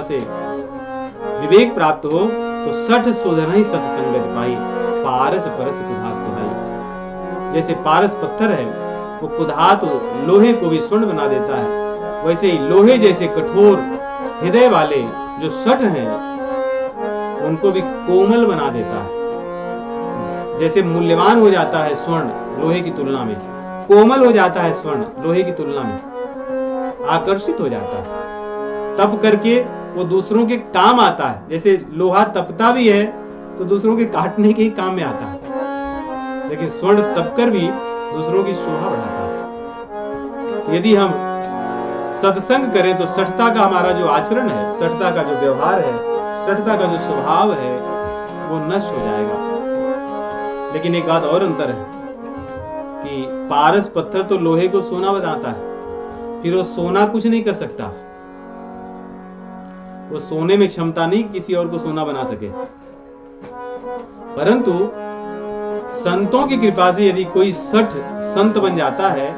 से विवेक प्राप्त हो, तो सठ सुधन ही सत्संगत पाई, पारस परस कुधात सुहाई। जैसे पारस पत्थर है, वो कुधात लोहे को भी स्वर्ण बना देता है, वैसे ही लोहे जैसे कठोर हृदय वाले जो सठ हैं, उनको भी कोमल बना देता है। जैसे मूल्यवान हो जाता है स्वर्ण लोहे की तुलना में, कोमल हो जाता है स्वर्ण लोहे की तुलना में, आकर्षित हो जाता है। तप करके वो दूसरों के काम आता है। जैसे लोहा तपता भी है तो दूसरों के काटने के ही काम में आता है, लेकिन स्वर्ण तप कर भी दूसरों की शोभा बढ़ाता है। तो यदि हम सत्संग करें तो सठता का हमारा जो आचरण है, सठता का जो व्यवहार है, सठता का जो स्वभाव है, वो नष्ट हो जाएगा। लेकिन एक बात और अंतर है कि पारस पत्थर तो लोहे को सोना बनाता है, फिर वो सोना कुछ नहीं कर सकता। वो सोने में क्षमता नहीं किसी और को सोना बना सके। परंतु संतों की कृपा से यदि कोई सठ संत बन जाता है,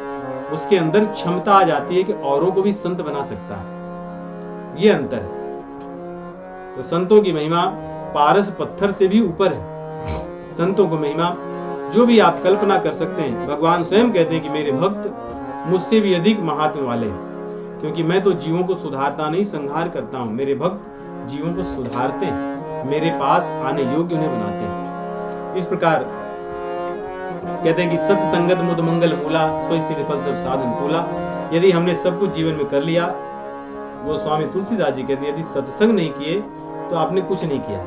उसके अंदर क्षमता आ जाती है कि औरों को भी संत बना सकता है। ये अंतर है। तो संतों की महिमा पारस पत्थर से भी ऊपर है। संतों को महिमा जो भी आप कल्पना कर सकते हैं। भगवान स्वयं कहते हैं कि मेरे भक्त मुझसे भी अधिक महात्म्य वाले हैं, क्योंकि मैं तो जीवों को सुधारता नहीं, संहार करता हूं। मेरे भक्त जीवों को सुधारते हैं, मेरे पास आने योग्य उन्हें बनाते हैं। इस प्रकार कहते हैं कि सत्संगत मुद मंगल मूला, सोई सिद्ध फल सब साधन फूला। यदि हमने सब कुछ जीवन में कर लिया, वो स्वामी तुलसीदास जी कहते हैं, यदि सत्संग नहीं किए तो आपने कुछ नहीं किया।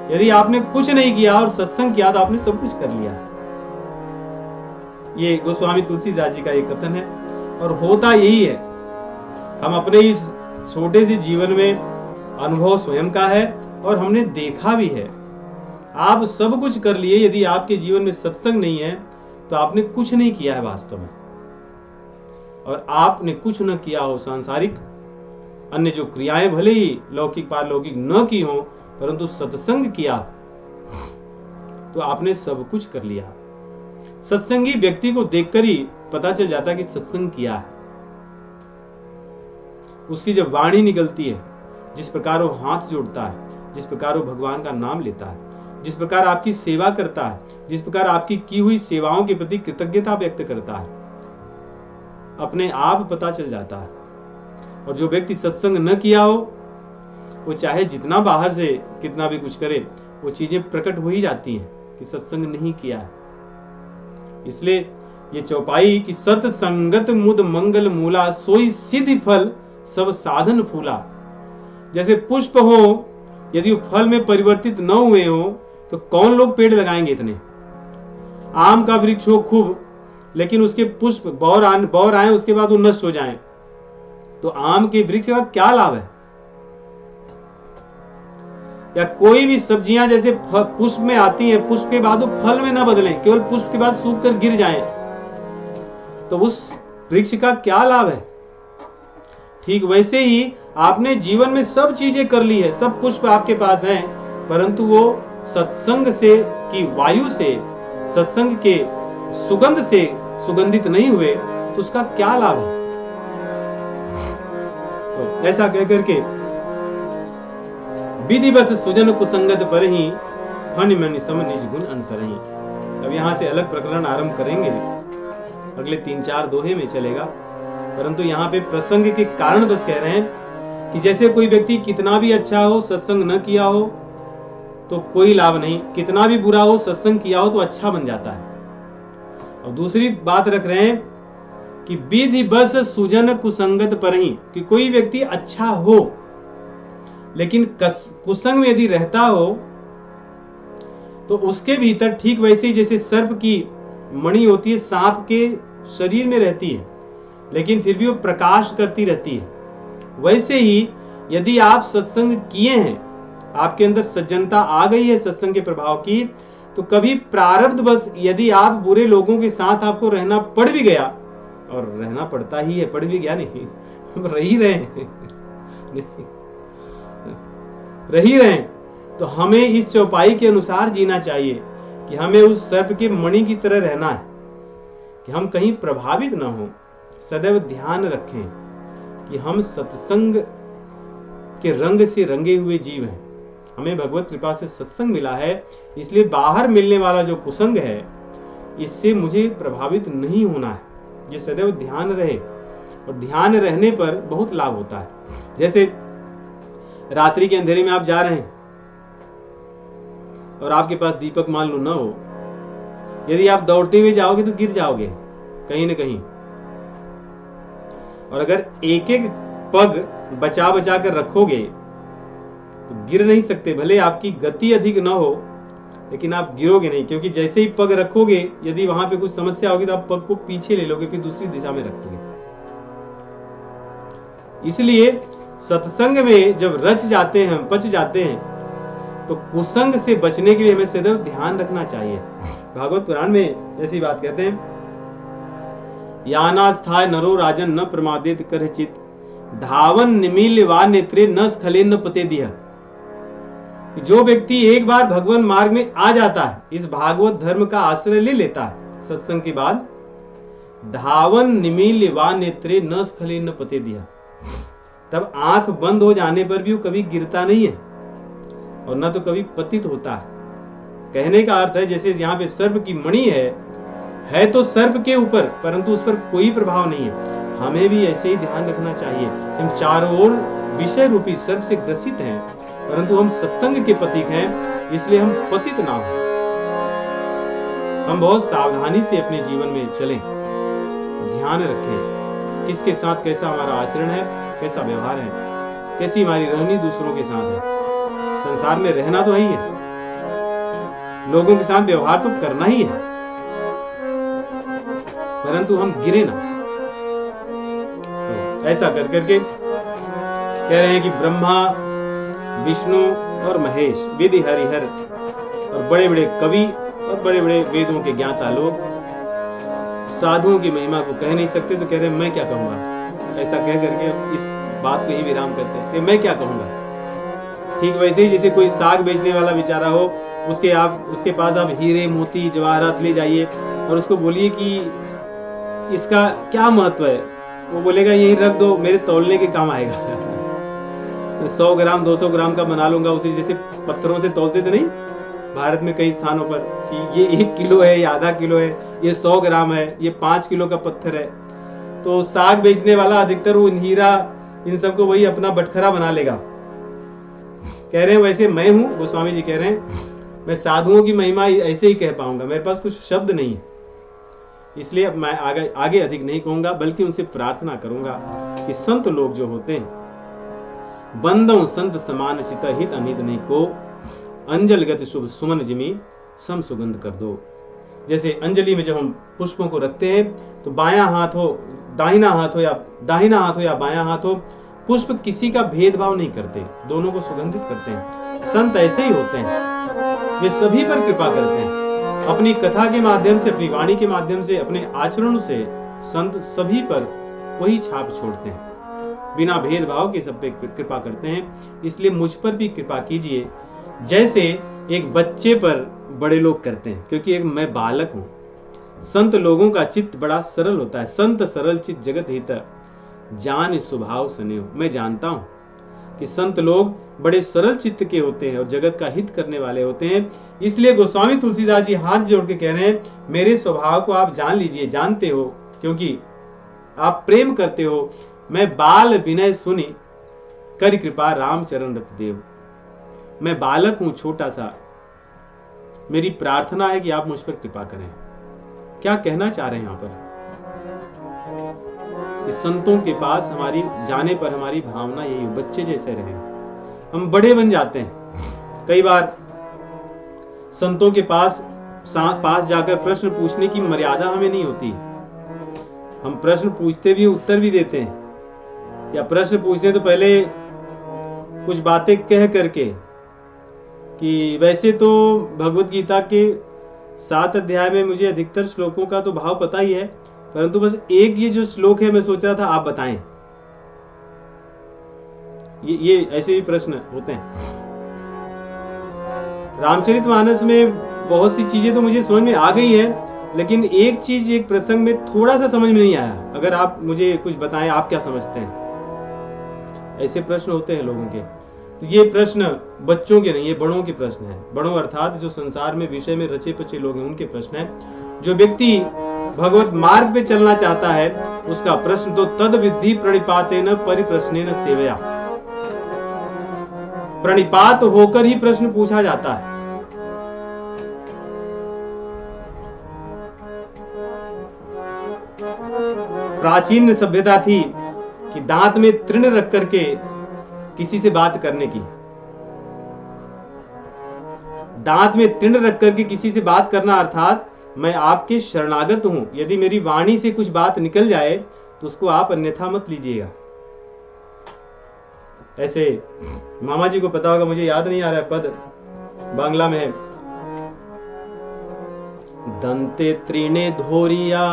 यदि आपने कुछ नहीं किया और सत्संग किया तो आपने सब कुछ कर लिया। ये गोस्वामी तुलसीदास जी का एक कथन है, और होता यही है। हम अपने इस छोटे से जीवन में अनुभव स्वयं का है और हमने देखा भी है। आप सब कुछ कर लिए, यदि आपके जीवन में सत्संग नहीं है तो आपने कुछ नहीं किया है वास्तव में। और आपने कुछ न किया हो, सांसारिक अन्य जो क्रियाएं भले ही लौकिक पारलौकिक न की हो, परंतु सत्संग किया तो आपने सब कुछ कर लिया। सत्संगी व्यक्ति को देखकर ही पता चल जाता है कि सत्संग किया है। उसकी जब वाणी निकलती है, जिस प्रकार वो हाथ जोड़ता है, जिस प्रकार वो भगवान का नाम लेता है, जिस प्रकार आपकी सेवा करता है, जिस प्रकार आपकी की हुई सेवाओं के प्रति कृतज्ञता व्यक्त करता है, अपने आप पता चल जाता है। और जो व्यक्ति सत्संग न किया हो, वो चाहे जितना बाहर से कितना भी कुछ करे, वो चीजें प्रकट हो ही जाती हैं कि सत्संग नहीं किया है। इसलिए ये चौपाई कि सत्संगत मुद मंगल मूला, सोई सिद्धि फल सब साधन फूला। जैसे पुष्प हो, यदि वो फल में परिवर्तित न हुए हो तो कौन लोग पेड़ लगाएंगे इतने। आम का वृक्ष हो खूब, लेकिन उसके पुष्प बौर आए उसके बाद वो नष्ट हो जाएं, तो आम के वृक्ष का क्या लाभ है। या कोई भी सब्जियां जैसे पुष्प में आती हैं, पुष्प के बाद वो फल में ना बदले, केवल पुष्प के बाद सूख कर गिर जाएं, तो उस वृक्ष का क्या लाभ है। ठीक वैसे ही आपने जीवन में सब चीजें कर ली है, सब पुष्प आपके पास हैं, परंतु वो सत्संग से की वायु से, सत्संग के सुगंध से सुगंधित नहीं हुए, तो उसका क्या लाभ है। तो ऐसा कहकर के विधि बस सुजन कुसंगत पर ही फन मन सम निज गुण अनुसरहि। अब यहां से अलग प्रकरण आरंभ करेंगे। अगले 3-4 दोहे में चलेगा, परंतु यहाँ पे प्रसंग के कारण बस कह रहे हैं कि जैसे कोई व्यक्ति कितना भी अच्छा हो, सत्संग न किया हो तो कोई लाभ नहीं, कितना भी बुरा हो सत्संग किया हो तो अच्छा बन जाता है। और दूसरी बात रख रहे हैं कि विधि बस सुजन कुसंगत पर ही, कि कोई व्यक्ति अच्छा हो लेकिन कुसंग में यदि रहता हो तो उसके भीतर ठीक वैसे ही जैसे सर्प की मणि होती है, सांप के शरीर में रहती है लेकिन फिर भी वो प्रकाश करती रहती है, वैसे ही यदि आप सत्संग किए हैं, आपके अंदर सज्जनता आ गई है सत्संग के प्रभाव की, तो कभी प्रारब्ध बस यदि आप बुरे लोगों के साथ आपको रहना पड़ भी गया, और रहना पड़ता ही है, पड़ भी गया नहीं, हम रह ही रहे हैं, तो हमें इस चौपाई के अनुसार जीना चाहिए कि हमें उस सर्प के मणि की तरह रहना है कि हम कहीं प्रभावित ना हो। सदैव ध्यान रखें कि हम सत्संग के रंग से रंगे हुए जीव हैं, हमें भगवत कृपा से सत्संग मिला है, इसलिए बाहर मिलने वाला जो कुसंग है इससे मुझे प्रभावित नहीं होना है, ये सदैव ध्यान रहे। और ध्यान रहने पर बहुत लाभ होता है। जैसे रात्रि के अंधेरे में आप जा रहे हैं और आपके पास दीपक मान लो ना हो, यदि आप दौड़ते हुए जाओगे तो गिर जाओगे कहीं ना कहीं, और अगर एक एक पग बचा बचा कर रखोगे तो गिर नहीं सकते, भले आपकी गति अधिक ना हो लेकिन आप गिरोगे नहीं, क्योंकि जैसे ही पग रखोगे यदि वहां पे कुछ समस्या होगी तो आप पग को पीछे ले लोगे, फिर दूसरी दिशा में रखोगे। इसलिए सत्संग में जब रच जाते हैं, पच जाते हैं, तो कुसंग से बचने के लिए हमें सदैव ध्यान रखना चाहिए। भागवत पुराण में ऐसी बात कहते हैं, यानास्थाय नरो राजन न प्रमादित करचित, धावन निमील्य वा नेत्रे न स्खलेन न पतेदिह। जो व्यक्ति एक बार भगवान मार्ग में आ जाता है, इस भागवत धर्म का आश्रय ले लेता है सत्संग के बाद, धावन निमील्य वा नेत्रे न स्खलेन न पतेदिह, तब आंख बंद हो जाने पर भी वो कभी गिरता नहीं है और न तो कभी पतित होता है। कहने का अर्थ है जैसे यहाँ पे सर्प की मणि है तो सर्प के ऊपर, परंतु उस पर कोई प्रभाव नहीं है। हमें भी ऐसे ही ध्यान रखना चाहिए। हम चारों ओर विषय रूपी सर्प से ग्रसित हैं, परंतु हम सत्संग के प्रतीक हैं, इसलिए हम पतित ना हो। हम बहुत सावधानी से अपने जीवन में चलें, ध्यान रखें किसके साथ कैसा हमारा आचरण है, कैसा व्यवहार है, कैसी हमारी रहनी दूसरों के साथ है। संसार में रहना तो ही है, लोगों के साथ व्यवहार तो करना ही है, परंतु हम गिरे ना। तो ऐसा कर करके कह रहे हैं कि ब्रह्मा, विष्णु और महेश, विधि हरिहर और बड़े बड़े कवि और बड़े बड़े वेदों के ज्ञाता लोग साधुओं की महिमा को कह नहीं सकते, तो कह रहे हैं मैं क्या कहूंगा। ऐसा कह करके इस बात को ही विराम करते हैं कि मैं क्या कहूंगा। ठीक वैसे ही जैसे कोई साग बेचने वाला बेचारा हो, उसके पास आप हीरे मोती जवाहरात ले जाइए और उसको बोलिए कि इसका क्या महत्व है, वो बोलेगा यही रख दो, मेरे तौलने के काम आएगा। 100 ग्राम 200 ग्राम का बना लूंगा उसे, जैसे पत्थरों से तौलते थे नहीं भारत में कई स्थानों पर कि ये 1 किलो है, ये आधा किलो है, ये 100 ग्राम है, ये 5 किलो का पत्थर है। तो साग बेचने वाला अधिकतर वो हीरा इन सबको वही अपना बटखरा बना लेगा। कह रहे हैं वैसे मैं हूं, गोस्वामी जी कह रहे हैं मैं साधुओं की महिमा ऐसे ही कह पाऊंगा, मेरे पास कुछ शब्द नहीं है, इसलिए अब मैं आगे अधिक नहीं कहूंगा, बल्कि उनसे प्रार्थना करूंगा कि संत लोग जो होते हैं, बंदों संत समान चित हित अनित नहीं को, अंजल गति शुभ सुमन जिमी सम सुगंध कर दो। जैसे अंजलि में जब हम पुष्पों को रखते हैं तो बायां हाथ हो, दाहिना हाथ हो या बायां हाथ हो, पुष्प किसी का भेदभाव नहीं करते, दोनों को सुगंधित करते हैं। संत ऐसे ही होते हैं, वे सभी पर कृपा करते हैं। अपनी कथा के माध्यम से, अपनी वाणी के माध्यम से, अपने आचरण से संत सभी पर वही छाप छोड़ते हैं, बिना भेदभाव के सब पे कृपा करते हैं। इसलिए मुझ पर भी कृपा कीजिए, जैसे एक बच्चे पर बड़े लोग करते हैं, क्योंकि एक मैं बालक हूं। संत लोगों का चित्त बड़ा सरल होता है। संत सरल चित्त जगत हित, जान स्वभाव स्नेह। मैं जानता हूं कि संत लोग बड़े सरल चित्त के होते हैं और जगत का हित करने वाले होते हैं। इसलिए गोस्वामी तुलसीदास जी हाथ जोड़ के कह रहे हैं, मेरे स्वभाव को आप जान लीजिए, जानते हो क्योंकि आप प्रेम करते हो। मैं बाल विनय सुनी, कर कृपा राम चरण रति देव। मैं बालक हूं, छोटा सा, मेरी प्रार्थना है कि आप मुझ पर कृपा करें। क्या कहना चाह रहे हैं यहां पर? इस संतों के पास हमारी जाने पर हमारी भावना यही हो, बच्चे जैसे रहे। हम बड़े बन जाते हैं। कई बार संतों के पास जाकर प्रश्न पूछने की मर्यादा हमें नहीं होती। हम प्रश्न पूछते भी, उत्तर भी देते हैं, या प्रश्न पूछते हैं तो पहले कुछ बातें कह करके कि वैसे तो भगवत गीता के 7 अध्याय में मुझे अधिकतर श्लोकों का तो भाव पता ही है, परंतु बस एक ये जो श्लोक है मैं सोच रहा था आप बताएं। ये ऐसे भी प्रश्न होते हैं। रामचरितमानस में बहुत सी चीजें तो मुझे समझ में आ गई है, लेकिन एक चीज, एक प्रसंग में थोड़ा सा समझ में नहीं आया। अगर आप मुझे कुछ बताएं, आप क्या समझते हैं? ऐसे प्रश्न होते हैं लोगों के। तो ये प्रश्न बच्चों के नहीं, ये बड़ों के प्रश्न हैं। बड़ों अर्थात जो संसार में विषय में रचे पचे लोग हैं, उनके प्रश्न हैं। जो व्यक्ति भगवत मार्ग पे चलना चाहता है, उसका प्रश्न तो तद विद्धि प्रणिपातेन परिप्रश्नेन सेवया, प्रणिपात होकर ही प्रश्न पूछा जाता है। प्राचीन सभ्यता थी कि दांत में तृण रख करके किसी से बात करने की। दांत में तृण रख करके किसी से बात करना अर्थात मैं आपके शरणागत हूं, यदि मेरी वाणी से कुछ बात निकल जाए तो उसको आप अन्यथा मत लीजिएगा। ऐसे मामा जी को पता होगा, मुझे याद नहीं आ रहा है पद, बांग्ला में है, दंते त्रिणे धोरिया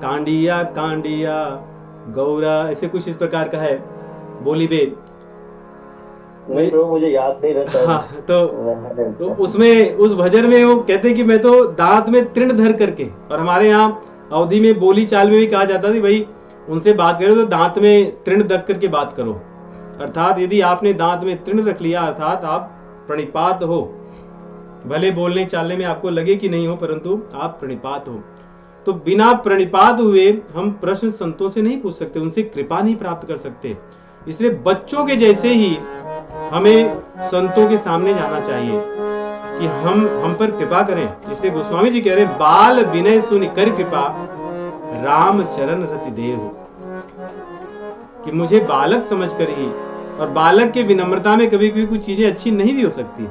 कांडिया कांडिया गौरा, ऐसे कुछ इस प्रकार का है। बोली बे नहीं तो मुझे याद नहीं रहता। हाँ, तो उसमें उस भजन में वो कहते कि मैं तो दांत में तृण धर करके, और हमारे यहाँ अवधि में बोली चाल में भी कहा जाता था भाई उनसे बात करो तो दांत में तृण धर करके बात करो। अर्थात यदि आपने दांत में तृण रख लिया, अर्थात आप प्रणिपात हो। भले बोलने चालने में आपको लगे कि नहीं हो, परंतु आप प्रणिपात हो। तो बिना प्रणिपात हुए हम प्रश्न संतों से नहीं पूछ सकते, उनसे कृपा नहीं प्राप्त कर सकते। इसलिए बच्चों के जैसे ही हमें संतों के सामने जाना चाहिए कि हम पर कृपा करें। इसलिए गोस्वामी जी कह रहे बाल विनय सुनि कर कृपा राम चरण रति देव, कि मुझे बालक समझकर ही, और बालक के विनम्रता में कभी कभी कुछ चीजें अच्छी नहीं भी हो सकती,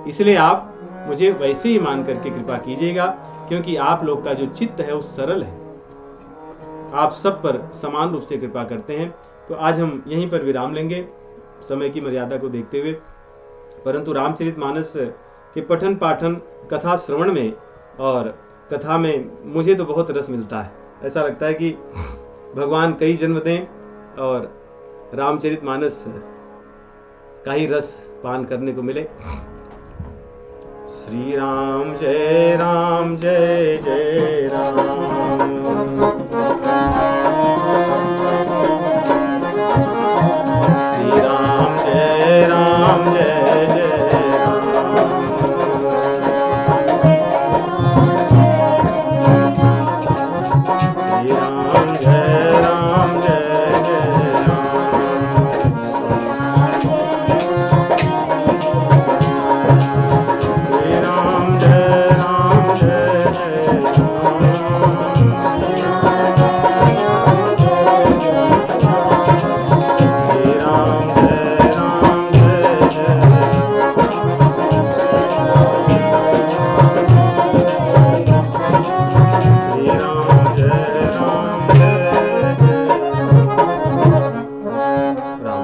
इसलिए आप मुझे वैसे ही मान करके कृपा कीजिएगा, क्योंकि आप लोग का जो चित्त है वो सरल है, आप सब पर समान रूप से कृपा करते हैं। तो आज हम यहीं पर विराम लेंगे समय की मर्यादा को देखते हुए, परंतु रामचरितमानस के पठन पाठन कथा श्रवण में और कथा में मुझे तो बहुत रस मिलता है। ऐसा लगता है कि भगवान कई जन्म दें और रामचरितमानस का ही रस पान करने को मिले। श्री राम जय राम जय जय राम, श्री राम जय राम जय